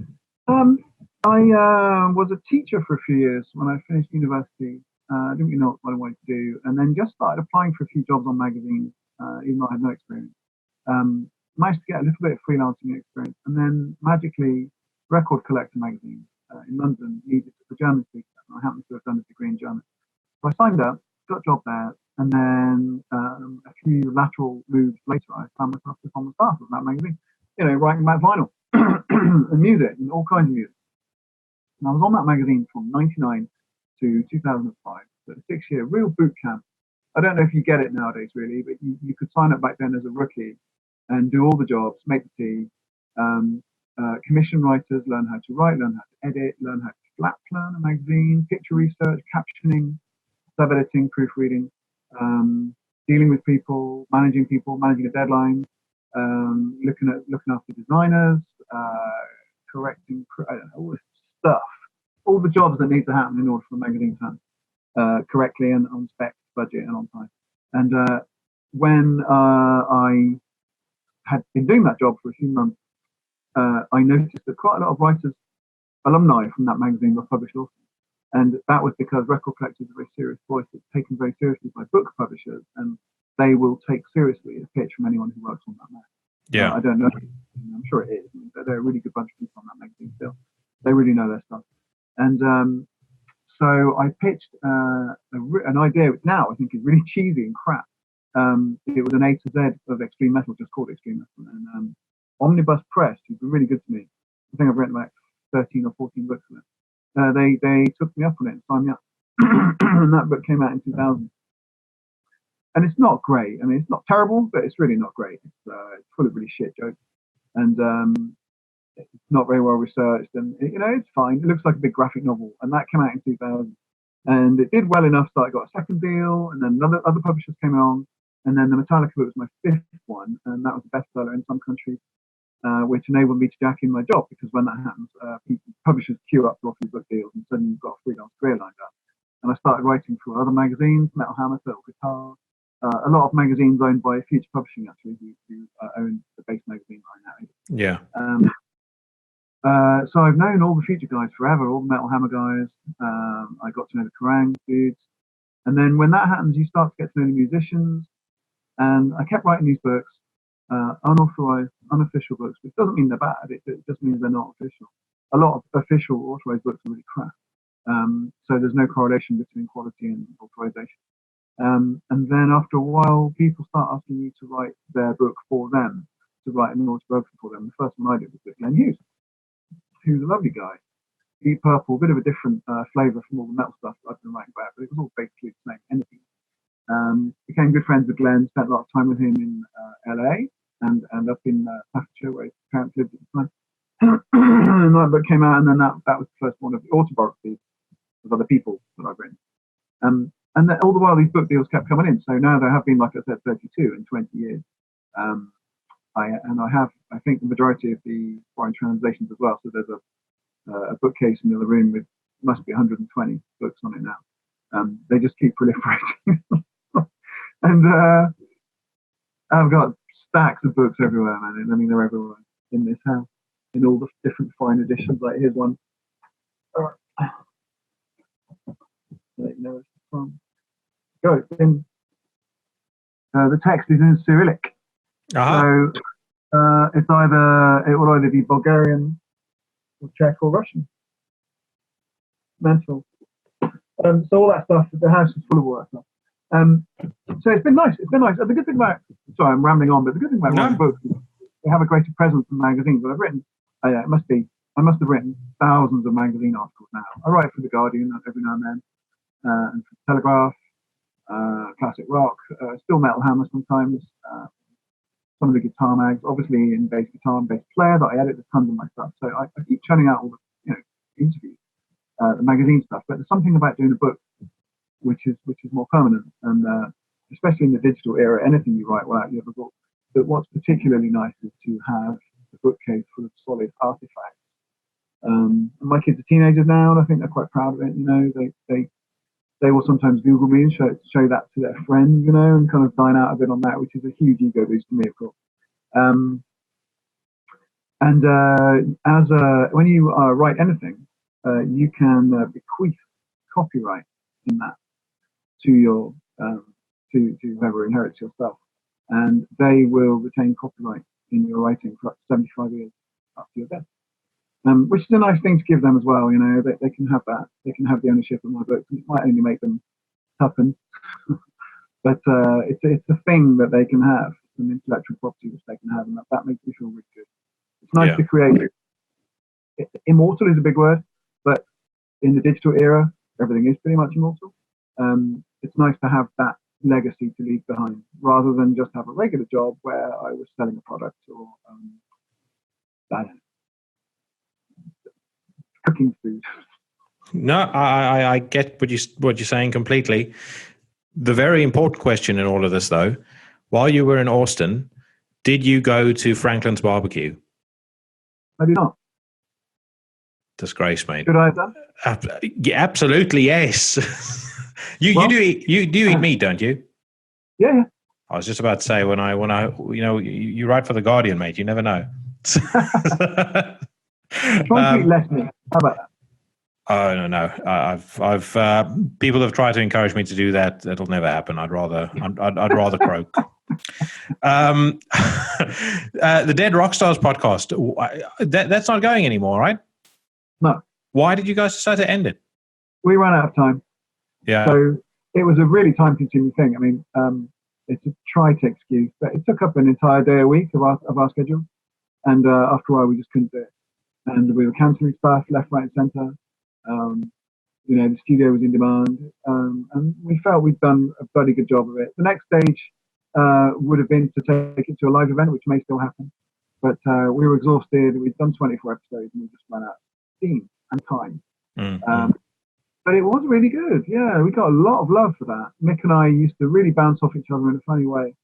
was a teacher for a few years when I finished university. I didn't really know what I wanted to do, and then just started applying for a few jobs on magazines, even though I had no experience. Managed to get a little bit of freelancing experience, and then magically, Record Collector magazine in London needed a German speaker, and I happened to have done a degree in German. So I signed up, got a job there, and then a few lateral moves later, I found myself on the staff of that magazine, writing about vinyl and music and all kinds of music. And I was on that magazine from 99 to 2005. So a 6-year real boot camp. I don't know if you get it nowadays, really, but you could sign up back then as a rookie and do all the jobs, make the tea, commission writers, learn how to write, learn how to edit, learn how to flat plan a magazine, picture research, captioning, sub-editing, proofreading, dealing with people, managing a deadline, looking after designers, correcting, I don't know, all this stuff, all the jobs that need to happen in order for a magazine to happen correctly and on spec, budget, and on time. And when I had been doing that job for a few months, I noticed that quite a lot of writers, alumni from that magazine, were published also. And that was because record collectors are a very serious voice that's taken very seriously by book publishers, and they will take seriously a pitch from anyone who works on that magazine. Yeah. I don't know. I'm sure it is. They're a really good bunch of people on that magazine still. They really know their stuff. And so I pitched an idea, which now I think is really cheesy and crap. It was an A to Z of extreme metal, just called extreme metal. And Omnibus Press, who's been really good to me. I think I've written about 13 or 14 books of it. They took me up on it and signed me up. And that book came out in 2000. And it's not great. I mean, it's not terrible, but it's really not great. It's full of really shit jokes. And it's not very well researched. And, it's fine. It looks like a big graphic novel. And that came out in 2000. And it did well enough that I got a second deal. And then other publishers came along. And then the Metallica book was my 5th one. And that was a bestseller in some countries, which enabled me to jack in my job. Because when that happens, publishers queue up to offer you book deals. And suddenly you've got a freelance career lined up. And I started writing for other magazines, Metal Hammer, Total Guitar. A lot of magazines owned by Future Publishing, actually, who own the base magazine right now. Yeah. So I've known all the Future guys forever, all the Metal Hammer guys. I got to know the Kerrang dudes. And then when that happens, you start to get to know the musicians. And I kept writing these books, unauthorized, unofficial books, which doesn't mean they're bad. It just means they're not official. A lot of official authorized books are really crap. So there's no correlation between quality and authorization. And then after a while, people start asking you to write their book for them, to write an autobiography for them. The first one I did was with Glenn Hughes, who's a lovely guy. Deep Purple, a bit of a different flavour from all the metal stuff I've been writing about, but it was all basically the same anything. Became good friends with Glenn, spent a lot of time with him in LA and up in Staffordshire, where his parents lived at the time. And that book came out, and then that was the first one of the autobiographies of other people that I've written. And all the while, these book deals kept coming in. So now there have been, like I said, 32 in 20 years. I have, I think, the majority of the foreign translations as well. So there's a bookcase in the other room with must be 120 books on it now. They just keep proliferating. And I've got stacks of books everywhere, man. I mean, they're everywhere in this house, in all the different fine editions. Like here's one. Let you know it's from. Go. In the text is in Cyrillic, so it will either be Bulgarian, or Czech, or Russian. Mental. So all that stuff. The house is full of all that stuff. So it's been nice. It's been nice. The good thing about I'm rambling on, but the good thing about writing books is they have a greater presence in magazines. But I've written. I must have written thousands of magazine articles now. I write for the Guardian every now and then, and for the Telegraph. Classic rock, still Metal Hammer sometimes, some of the guitar mags, obviously in bass guitar and bass player, that I edit tons of my stuff. So I keep churning out all the interviews, the magazine stuff. But there's something about doing a book which is more permanent, and especially in the digital era, anything you write will outlive a book. But what's particularly nice is to have a bookcase full of solid artifacts. My kids are teenagers now, and I think they're quite proud of it. They will sometimes Google me and show that to their friends, and kind of dine out a bit on that, which is a huge ego boost for me, of course. When you write anything, you can bequeath copyright in that to your to whoever inherits your stuff, and they will retain copyright in your writing for up to 75 years after your death. Which is a nice thing to give them as well. They can have that. They can have the ownership of my books. It might only make them toughen, but it's a thing that they can have, an intellectual property which they can have, and that makes me feel really good. It's nice to create. Immortal is a big word, but in the digital era, everything is pretty much immortal. It's nice to have that legacy to leave behind, rather than just have a regular job where I was selling a product or I don't know, cooking food. No, I get what you're saying completely. The very important question in all of this, though, while you were in Austin, did you go to Franklin's Barbecue? I did not. Disgrace, mate. Should I have done? Yeah, absolutely, yes. you do eat meat, don't you? Yeah. I was just about to say when I you write for the Guardian, mate. You never know. Try to eat less meat. How about that? Oh no! I've people have tried to encourage me to do that. It'll never happen. I'd rather croak. The Dead Rockstars podcast. That's not going anymore, right? No. Why did you guys decide to end it? We ran out of time. Yeah. So it was a really time-consuming thing. I mean, it's a trite excuse, but it took up an entire day a week of our schedule, and after a while, we just couldn't do it. And we were cancelling stuff left, right, and centre. The studio was in demand, and we felt we'd done a bloody good job of it. The next stage would have been to take it to a live event, which may still happen, but we were exhausted. We'd done 24 episodes, and we just ran out of steam and time. But it was really good. Yeah, we got a lot of love for that. Mick and I used to really bounce off each other in a funny way,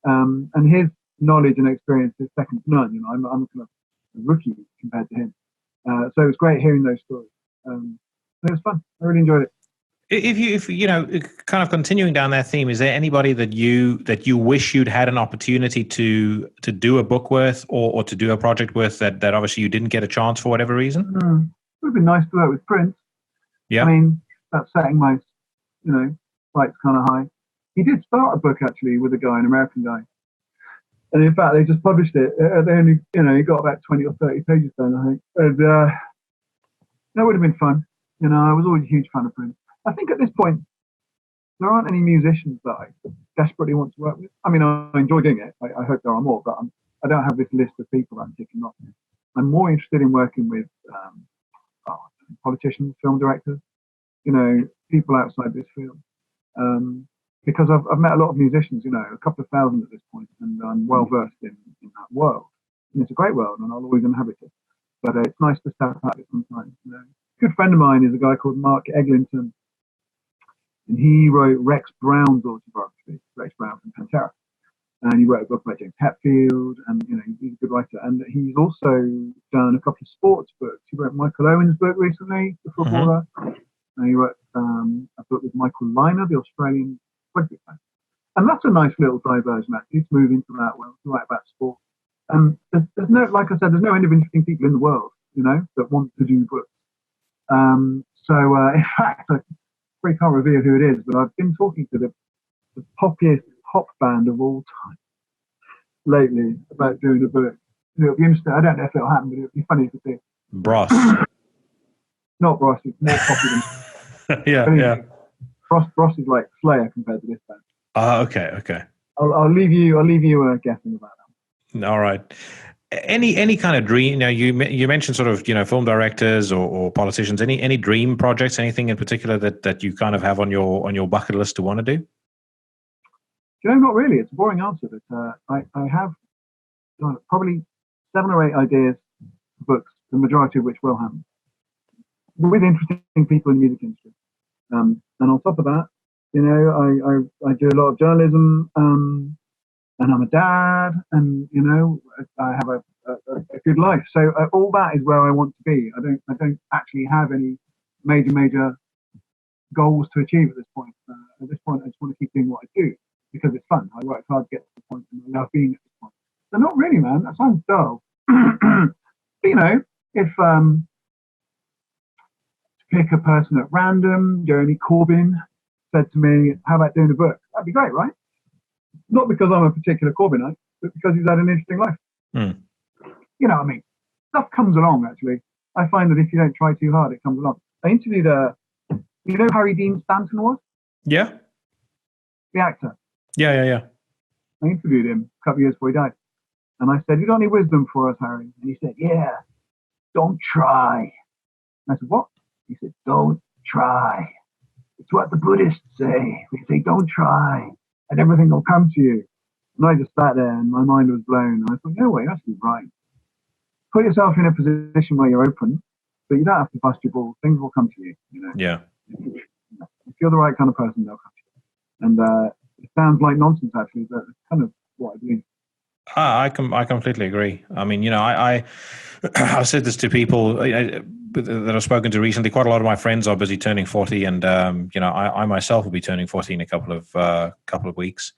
and his knowledge and experience is second to none. I'm kind of a rookie compared to him, so it was great hearing those stories. It was fun. I really enjoyed it. If you kind of continuing down that theme, is there anybody that you wish you'd had an opportunity to do a book with or to do a project with that obviously you didn't get a chance for whatever reason? It would have been nice to work with Prince. Yeah. I mean, that's setting my sights kind of high. He did start a book actually with a guy, an American guy, and in fact they just published it. They only he got about 20 or 30 pages done, I think, and that would have been fun. I was always a huge fan of Prince. I think at this point, there aren't any musicians that I desperately want to work with. I mean, I enjoy doing it. I hope there are more, but I don't have this list of people that I'm ticking off. I'm more interested in working with politicians, film directors, people outside this field. Because I've met a lot of musicians, a couple of thousand at this point, and I'm well versed in that world. And it's a great world, and I'll always inhabit it. But it's nice to step out of it sometimes. A good friend of mine is a guy called Mark Eglinton, and he wrote Rex Brown's autobiography, Rex Brown from Pantera. And he wrote a book about James Hetfield, and he's a good writer. And he's also done a couple of sports books. He wrote Michael Owen's book recently, the footballer. And he wrote a book with Michael Liner, the Australian rugby player. And that's a nice little diversion, actually, to move into that world, to write about sport. There's no, like I said, there's no end of interesting people in the world, that want to do books. In fact, I probably can't reveal who it is, but I've been talking to the poppiest pop band of all time lately about doing a book. It'll be interesting. I don't know if it'll happen, but it'll be funny if it did. Bros. Not Bros, it's more poppy than yeah. Bros is like Slayer compared to this band. Okay. I'll leave you guessing about that. All right. Any kind of dream? You mentioned sort of film directors or politicians. Any dream projects? Anything in particular that you kind of have on your bucket list to want to do? Not really. It's a boring answer, but I have probably 7 or 8 ideas for books, the majority of which will happen, with interesting people in the music industry. And on top of that, I do a lot of journalism, and I'm a dad, and I have a good life. So all that is where I want to be. I don't actually have any major goals to achieve at this point. At this point, I just want to keep doing what I do because it's fun. I work hard to get to the point, and I love being at this point. So not really, man. That sounds dull. But, if pick a person at random, Jeremy Corbyn said to me, "How about doing a book?" That'd be great, right? Not because I'm a particular Corbynite, but because he's had an interesting life. You know what I mean? Stuff comes along, actually. I find that if you don't try too hard, it comes along. I interviewed who Harry Dean Stanton was? Yeah. The actor. Yeah. I interviewed him a couple of years before he died. And I said, "You got any wisdom for us, Harry?" And he said, "Yeah, don't try." And I said, "What?" He said, "Don't try." It's what the Buddhists say. They say, don't try, and everything will come to you. And I just sat there, and my mind was blown. And I thought, no way, that's right. Put yourself in a position where you're open, but you don't have to bust your balls. Things will come to you. Yeah. If you're the right kind of person, they'll come to you. And it sounds like nonsense, actually, but it's kind of what I believe. I completely agree. I mean, I've said this to people that I've spoken to recently. Quite a lot of my friends are busy turning 40, and I myself will be turning 40 in a couple of weeks.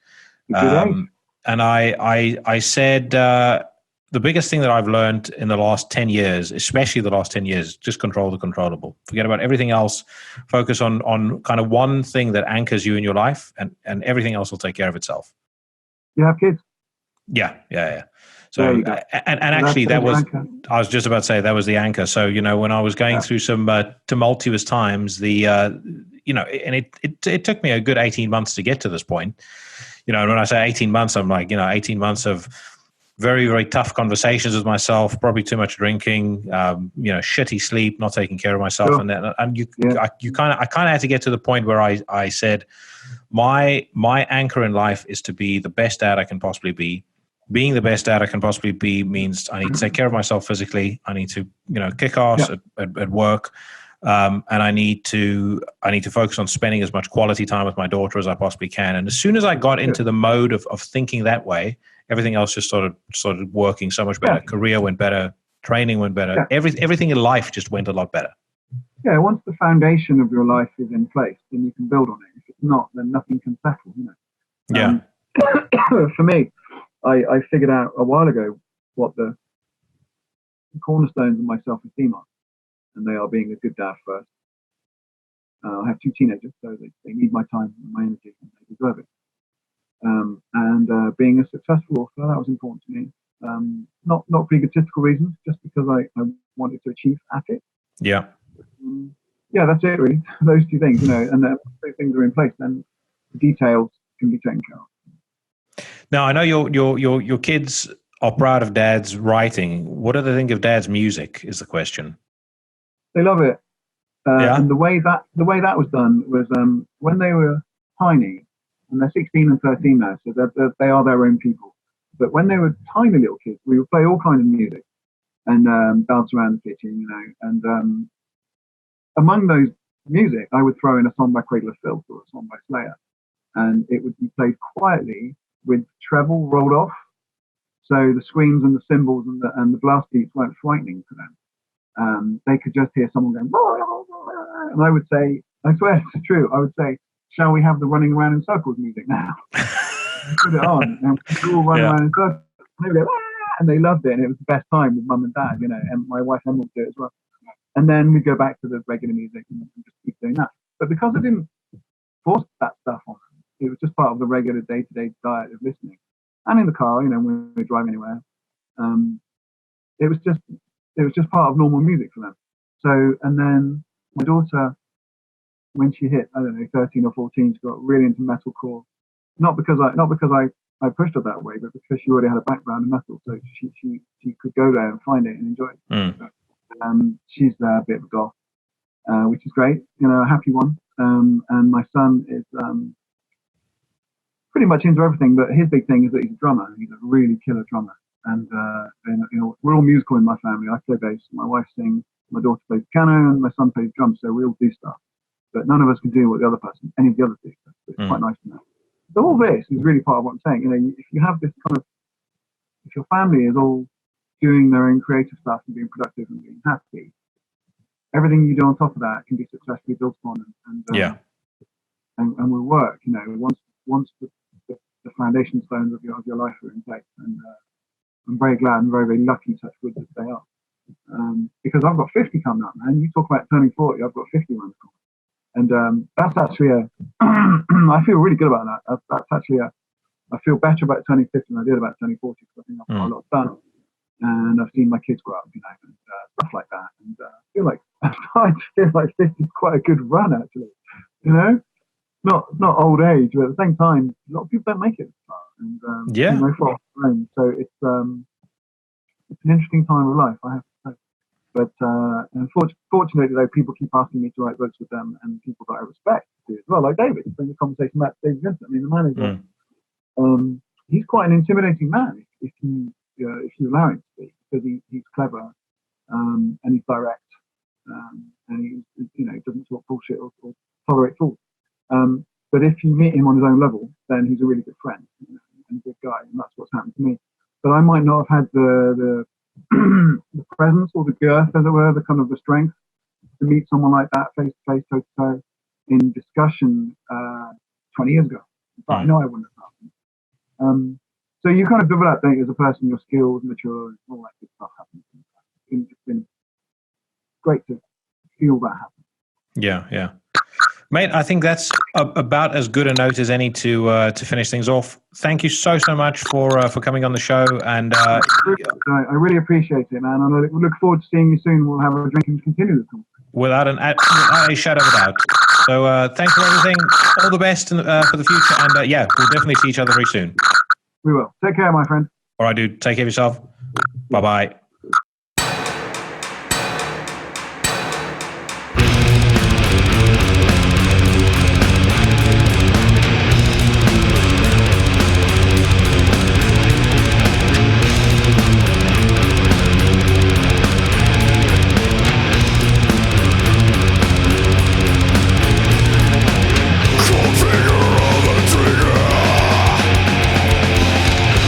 And I said the biggest thing that I've learned in the last 10 years, especially the last 10 years, just control the controllable. Forget about everything else. Focus on kind of one thing that anchors you in your life, and everything else will take care of itself. You have kids? Yeah. So, and actually that was, I was just about to say that was the anchor. So, when I was going through some tumultuous times, and it took me a good 18 months to get to this point. And when I say 18 months, I'm like, 18 months of very, very tough conversations with myself, probably too much drinking, shitty sleep, not taking care of myself. Sure. I kind of had to get to the point where I said, my anchor in life is to be the best dad I can possibly be. Being the best dad I can possibly be means I need to take care of myself physically. I need to, kick ass at work. And I need to focus on spending as much quality time with my daughter as I possibly can. And as soon as I got into the mode of thinking that way, everything else just started working so much better. Career went better, training went better. Everything in life just went a lot better. Yeah, once the foundation of your life is in place, then you can build on it. If it's not, then nothing can settle. For me, I figured out a while ago what the cornerstones of my self-esteem are, and they are being a good dad first. I have 2 teenagers, so they need my time and my energy, and they deserve it. And being a successful author, that was important to me. Not for egotistical reasons, just because I wanted to achieve at it. Yeah. That's it really. Those 2 things, and then those things are in place, then the details can be taken care of. Now, I know your kids are proud of Dad's writing. What do they think of Dad's music? Is the question. They love it. And the way that was done was when they were tiny, and they're 16 and 13 now, so they are their own people. But when they were tiny little kids, we would play all kinds of music and dance around the kitchen, and among those music, I would throw in a song by Cradle of Filth or a song by Slayer, and it would be played quietly with treble rolled off, so the screams and the cymbals and the blast beats weren't frightening to them. They could just hear someone going, and I would say, I swear it's true, I would say, shall we have the running around in circles music now? Put it on, and we all run around in circles. And they would go, and they loved it, and it was the best time with Mum and Dad, and my wife Emma would do it as well. And then we'd go back to the regular music and just keep doing that. But because I didn't force that stuff on them, it was just part of the regular day-to-day diet of listening. And in the car, when we were driving anywhere, it was just part of normal music for them. So, and then my daughter, when she hit, 13 or 14, she got really into metalcore. Not because I pushed her that way, but because she already had a background in metal, so she could go there and find it and enjoy it. She's a bit of a goth, which is great, a happy one. And my son is pretty much into everything, but his big thing is that he's a drummer. He's a really killer drummer. And we're all musical in my family. I play bass, my wife sings, my daughter plays piano, and my son plays drums. So we all do stuff, but none of us can do what any of the others do. So it's quite nice to know. So all this is really part of what I'm saying. If you have this if your family is all doing their own creative stuff and being productive and being happy, everything you do on top of that can be successfully built on and will work. Once the foundation stones of your life are in place, and I'm very glad and very, very lucky, touch wood, that they are. Because I've got 50 coming up, man. You talk about turning 40, I've got 50 around the corner. And that's actually I feel really good about that. That's actually I feel better about turning 50 than I did about turning 40, because I think I've got a lot done. And I've seen my kids grow up, and stuff like that. And I feel like 50 is quite a good run, actually. Not old age, but at the same time, a lot of people don't make it this far. And no fault of their own. So it's an interesting time of life, I have to say. But unfortunately, though, people keep asking me to write books with them, and people that I respect do as well, like David. It's been a conversation about David Vincent. I mean, the manager. He's quite an intimidating man if you allow him to be, because he's clever and he's direct, and he doesn't talk bullshit or tolerate fools. But if you meet him on his own level, then he's a really good friend and a good guy, and that's what's happened to me. But I might not have had the the presence or the girth, as it were, the kind of the strength to meet someone like that face to face, toe to toe, in discussion 20 years ago. But I know I wouldn't have happened. So you kind of develop, don't you, as a person, your skills, mature, all that good stuff happens. It's been great to feel that happen. Yeah. Mate, I think that's about as good a note as any to finish things off. Thank you so much for coming on the show, and I really appreciate it, man. And I look forward to seeing you soon. We'll have a drink and continue the conversation. Without a shadow of a doubt. So thanks for everything. All the best for the future, and we'll definitely see each other very soon. We will. Take care, my friend. All right, dude. Take care of yourself. Bye-bye.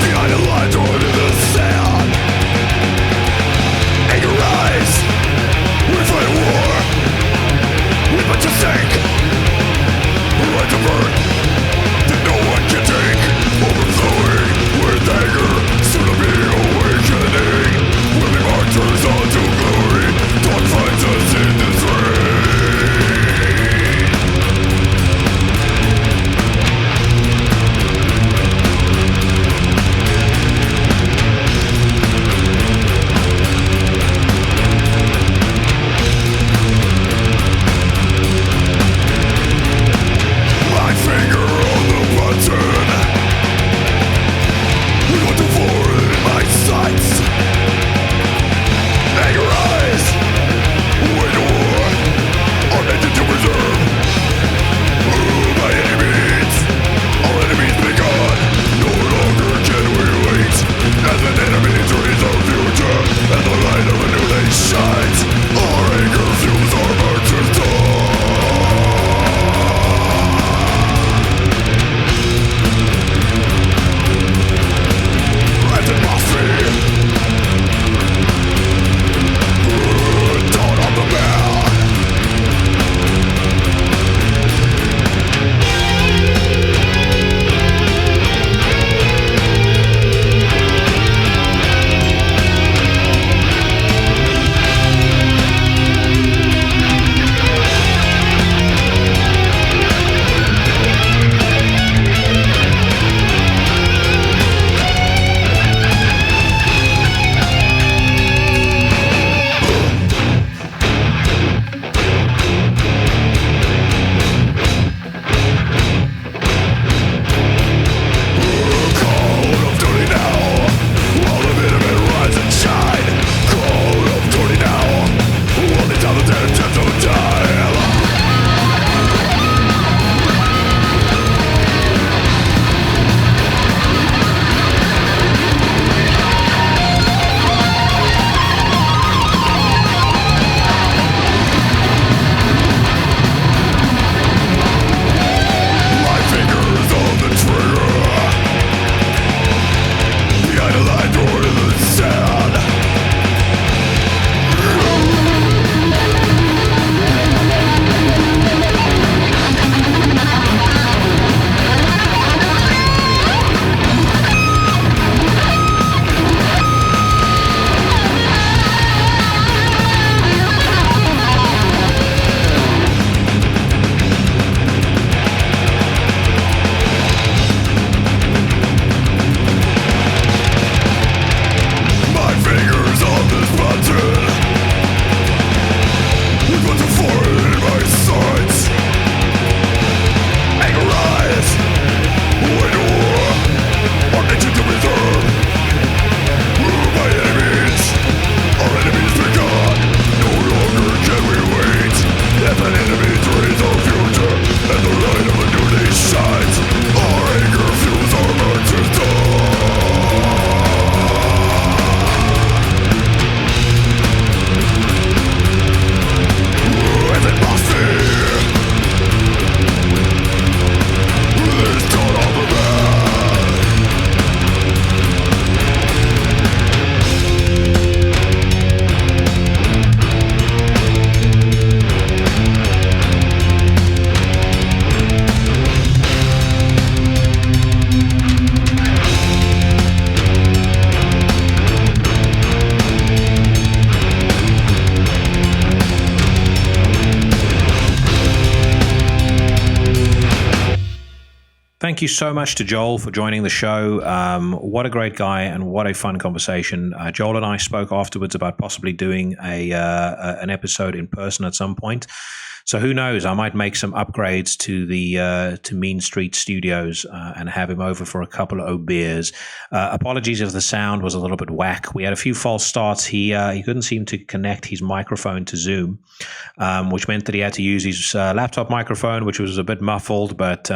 Behind a line drawn in the sand, thank you so much to Joel for joining the show. What a great guy and what a fun conversation. Joel and I spoke afterwards about possibly doing an episode in person at some point. So who knows? I might make some upgrades to the to Mean Street Studios and have him over for a couple of beers. Apologies if the sound was a little bit whack. We had a few false starts. He couldn't seem to connect his microphone to Zoom, which meant that he had to use his laptop microphone, which was a bit muffled. But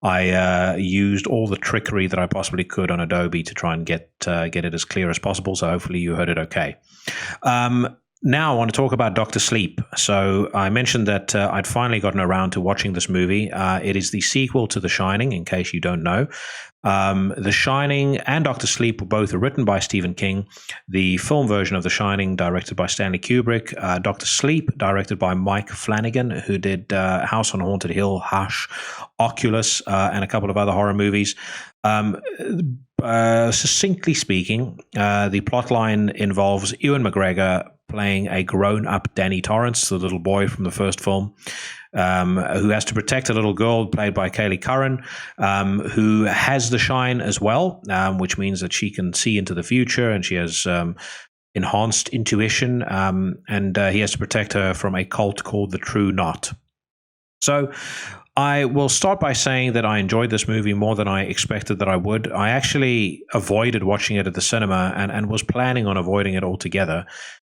I used all the trickery that I possibly could on Adobe to try and get it as clear as possible. So hopefully you heard it okay. Now I want to talk about Dr. Sleep. So I mentioned that I'd finally gotten around to watching this movie. It is the sequel to The Shining, in case you don't know. The Shining and Dr. Sleep were both written by Stephen King. The film version of The Shining, directed by Stanley Kubrick. Dr. Sleep, directed by Mike Flanagan, who did House on Haunted Hill, Hush, Oculus, and a couple of other horror movies. Succinctly speaking, the plotline involves Ewan McGregor playing a grown-up Danny Torrance, the little boy from the first film, who has to protect a little girl played by Kaylee Curran, who has the shine as well, which means that she can see into the future and she has enhanced intuition, and he has to protect her from a cult called the True Knot. So I will start by saying that I enjoyed this movie more than I expected that I would. I actually avoided watching it at the cinema and was planning on avoiding it altogether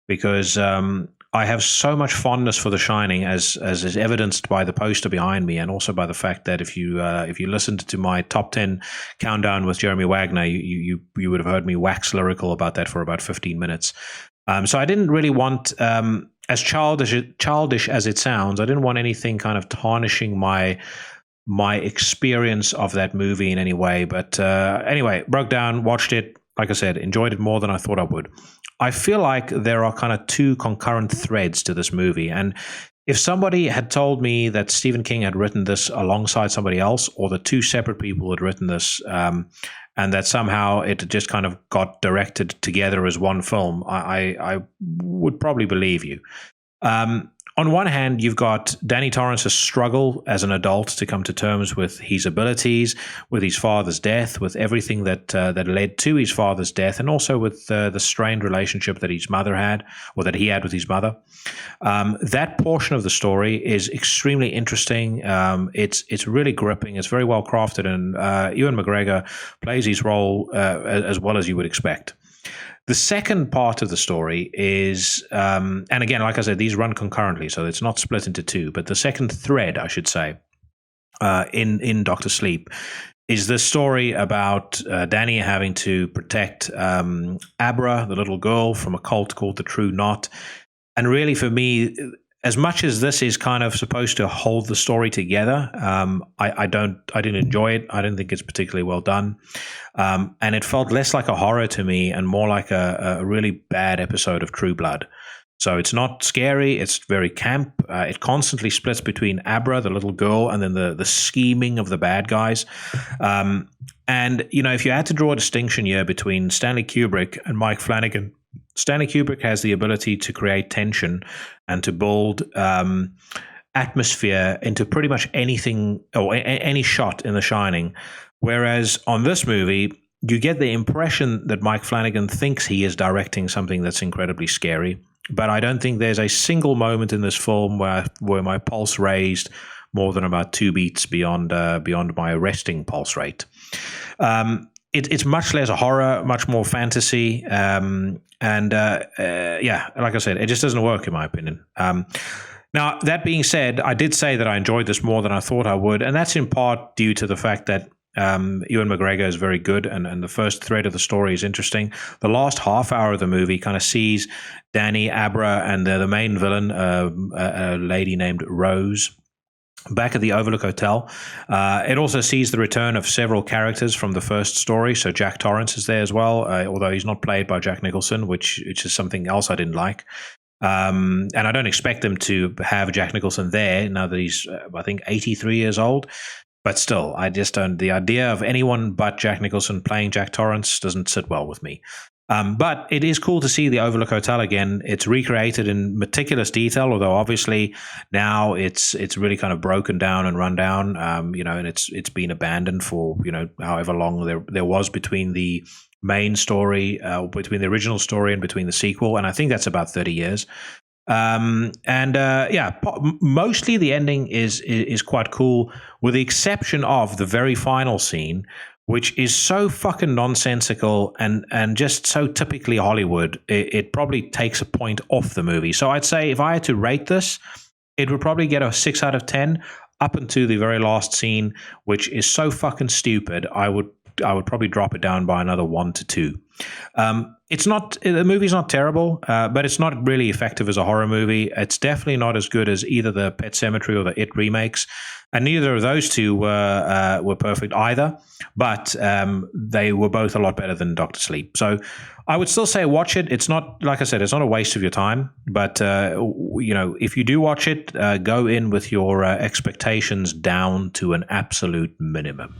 because I have so much fondness for The Shining, as is evidenced by the poster behind me, and also by the fact that if you listened to my top 10 countdown with Jeremy Wagner, you would have heard me wax lyrical about that for about 15 minutes. So I didn't really want, as childish as it sounds, I didn't want anything kind of tarnishing my experience of that movie in any way. But anyway, broke down, watched it. Like I said, enjoyed it more than I thought I would. I feel like there are kind of two concurrent threads to this movie. And if somebody had told me that Stephen King had written this alongside somebody else, or that two separate people had written this, and that somehow it just kind of got directed together as one film, I would probably believe you. On one hand, you've got Danny Torrance's struggle as an adult to come to terms with his abilities, with his father's death, with everything that led to his father's death, and also with the strained relationship that his mother had, or that he had with his mother. That portion of the story is extremely interesting. It's really gripping. It's very well crafted, and Ewan McGregor plays his role as well as you would expect. The second part of the story is, and again, like I said, these run concurrently, so it's not split into two, but the second thread, I should say, in Dr. Sleep is the story about Danny having to protect Abra, the little girl, from a cult called the True Knot. And really, for me, as much as this is kind of supposed to hold the story together, I didn't enjoy it. I didn't think it's particularly well done. And it felt less like a horror to me and more like a really bad episode of True Blood. So it's not scary. It's very camp. It constantly splits between Abra, the little girl, and then the scheming of the bad guys. And, you know, if you had to draw a distinction here between Stanley Kubrick and Mike Flanagan, Stanley Kubrick has the ability to create tension and to build atmosphere into pretty much anything or any shot in The Shining. Whereas on this movie, you get the impression that Mike Flanagan thinks he is directing something that's incredibly scary. But I don't think there's a single moment in this film where my pulse raised more than about 2 beats beyond my resting pulse rate. It's much less horror, much more fantasy, yeah, like I said, it just doesn't work in my opinion. Now, that being said, I did say that I enjoyed this more than I thought I would, and that's in part due to the fact that Ewan McGregor is very good, and the first thread of the story is interesting. The last half hour of the movie kind of sees Danny, Abra, and the main villain, a lady named Rose, back at the Overlook Hotel. It also sees the return of several characters from the first story. So Jack Torrance is there as well, although he's not played by Jack Nicholson, which is something else I didn't like. And I don't expect them to have Jack Nicholson there now that he's, I think, 83 years old. But still, I just don't. The idea of anyone but Jack Nicholson playing Jack Torrance doesn't sit well with me. But it is cool to see the Overlook Hotel again. It's recreated in meticulous detail, although obviously now it's really kind of broken down and run down. And it's been abandoned for however long there was between the main story, between the original story and between the sequel, and I think that's about 30 years. Mostly the ending is quite cool, with the exception of the very final scene, which is so fucking nonsensical and just so typically Hollywood. It probably takes a point off the movie. So I'd say if I had to rate this, it would probably get a 6 out of 10 up until the very last scene, which is so fucking stupid. I would probably drop it down by another 1 to 2. The movie's not terrible, but it's not really effective as a horror movie. It's definitely not as good as either the Pet Sematary or the It remakes, and neither of those two were perfect either. But they were both a lot better than Dr. Sleep. So I would still say watch it. It's not, like I said, it's not a waste of your time. But if you do watch it, go in with your expectations down to an absolute minimum.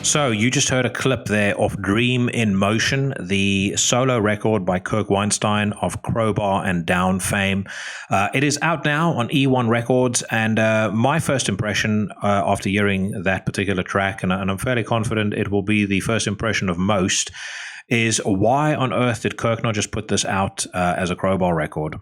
So you just heard a clip there of Dream in Motion, the solo record by Kirk Windstein of Crowbar and Down fame. It is out now on E1 Records, and my first impression after hearing that particular track, and I'm fairly confident it will be the first impression of most, is why on earth did Kirk not just put this out as a Crowbar record?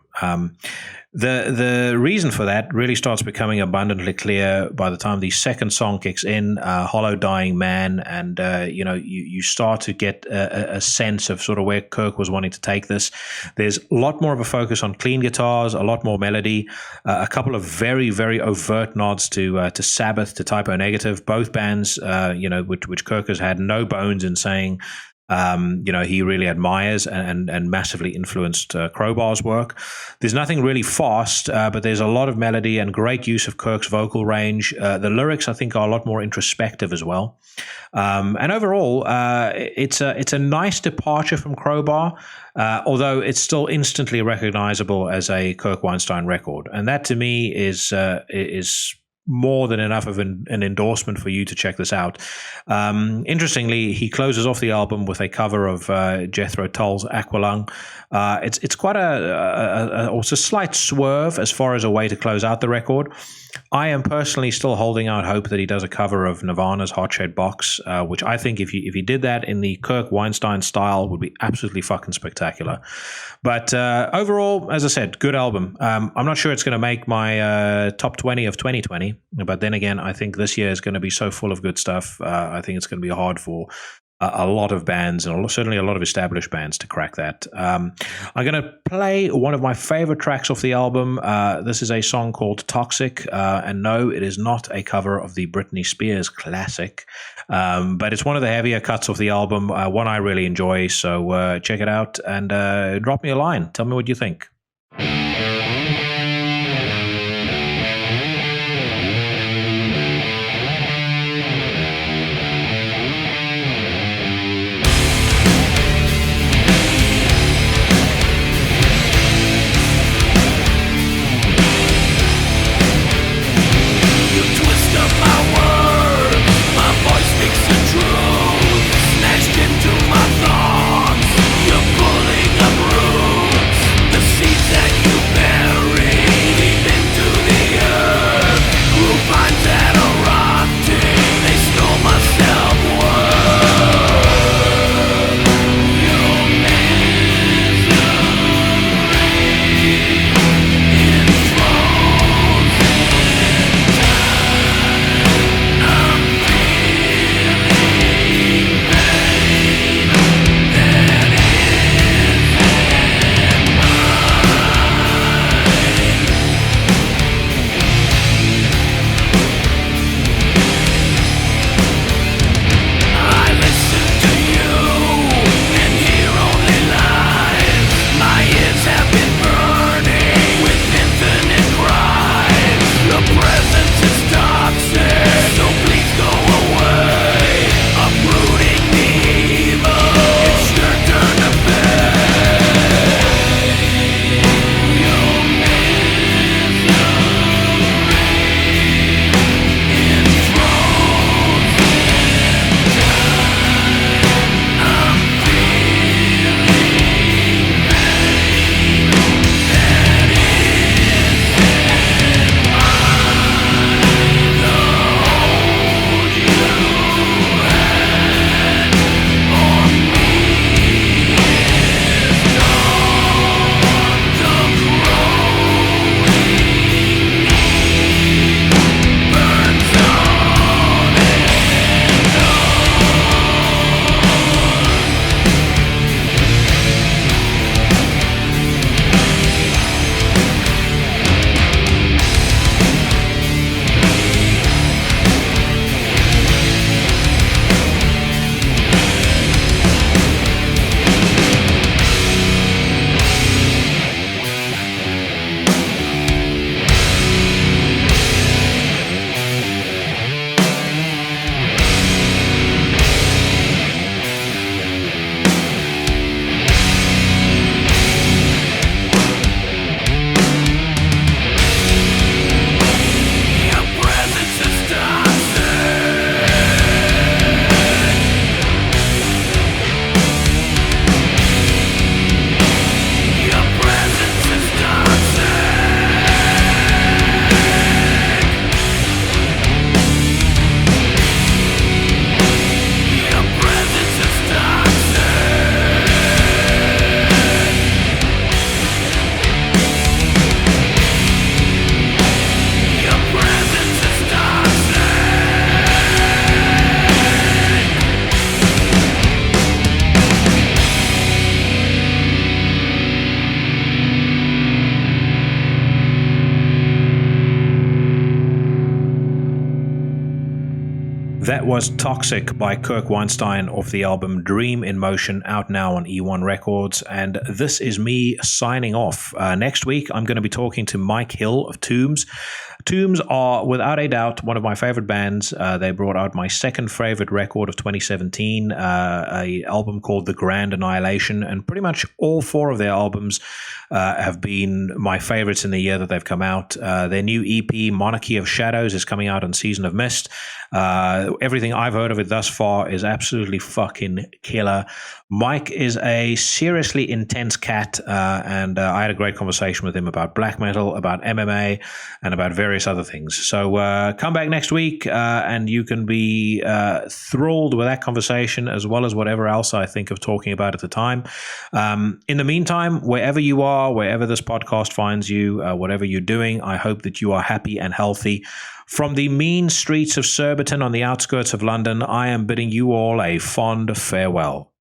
The reason for that really starts becoming abundantly clear by the time the second song kicks in, Hollow Dying Man, and you start to get a sense of sort of where Kirk was wanting to take this. There's a lot more of a focus on clean guitars, a lot more melody, a couple of very, very overt nods to Sabbath, to Typo Negative, both bands, which Kirk has had no bones in saying he really admires and massively influenced Crowbar's work. There's nothing really fast, but there's a lot of melody and great use of Kirk's vocal range. The lyrics, I think, are a lot more introspective as well. And overall, it's a nice departure from Crowbar, although it's still instantly recognizable as a Kirk Windstein record. And that, to me, is more than enough of an endorsement for you to check this out. Interestingly, he closes off the album with a cover of Jethro Tull's Aqualung. It's quite a slight swerve as far as a way to close out the record. I am personally still holding out hope that he does a cover of Nirvana's Hot Shade Box, which I think if he did that in the Kirk Windstein style would be absolutely fucking spectacular. But overall, as I said, good album. I'm not sure it's going to make my top 20 of 2020, but then again, I think this year is going to be so full of good stuff. I think it's going to be hard for a lot of bands, and certainly a lot of established bands, to crack that. I'm going to play one of my favorite tracks off the album. This is a song called Toxic, and no, it is not a cover of the Britney Spears classic, but it's one of the heavier cuts off the album, one I really enjoy, so check it out and drop me a line. Tell me what you think. Twist up my world. That was Toxic by Kirk Windstein off the album Dream in Motion, out now on E1 Records. And this is me signing off. Next week, I'm going to be talking to Mike Hill of Tombs. Tombs are, without a doubt, one of my favorite bands. They brought out my second favorite record of 2017, a album called The Grand Annihilation, and pretty much all four of their albums have been my favorites in the year that they've come out. Their new EP, Monarchy of Shadows, is coming out on Season of Mist. Everything I've heard of it thus far is absolutely fucking killer. Mike is a seriously intense cat, and I had a great conversation with him about black metal, about MMA, and about various other things. So come back next week, and you can be thrilled with that conversation as well as whatever else I think of talking about at the time. In the meantime, wherever you are, wherever this podcast finds you, whatever you're doing, I hope that you are happy and healthy. From the mean streets of Surbiton on the outskirts of London, I am bidding you all a fond farewell.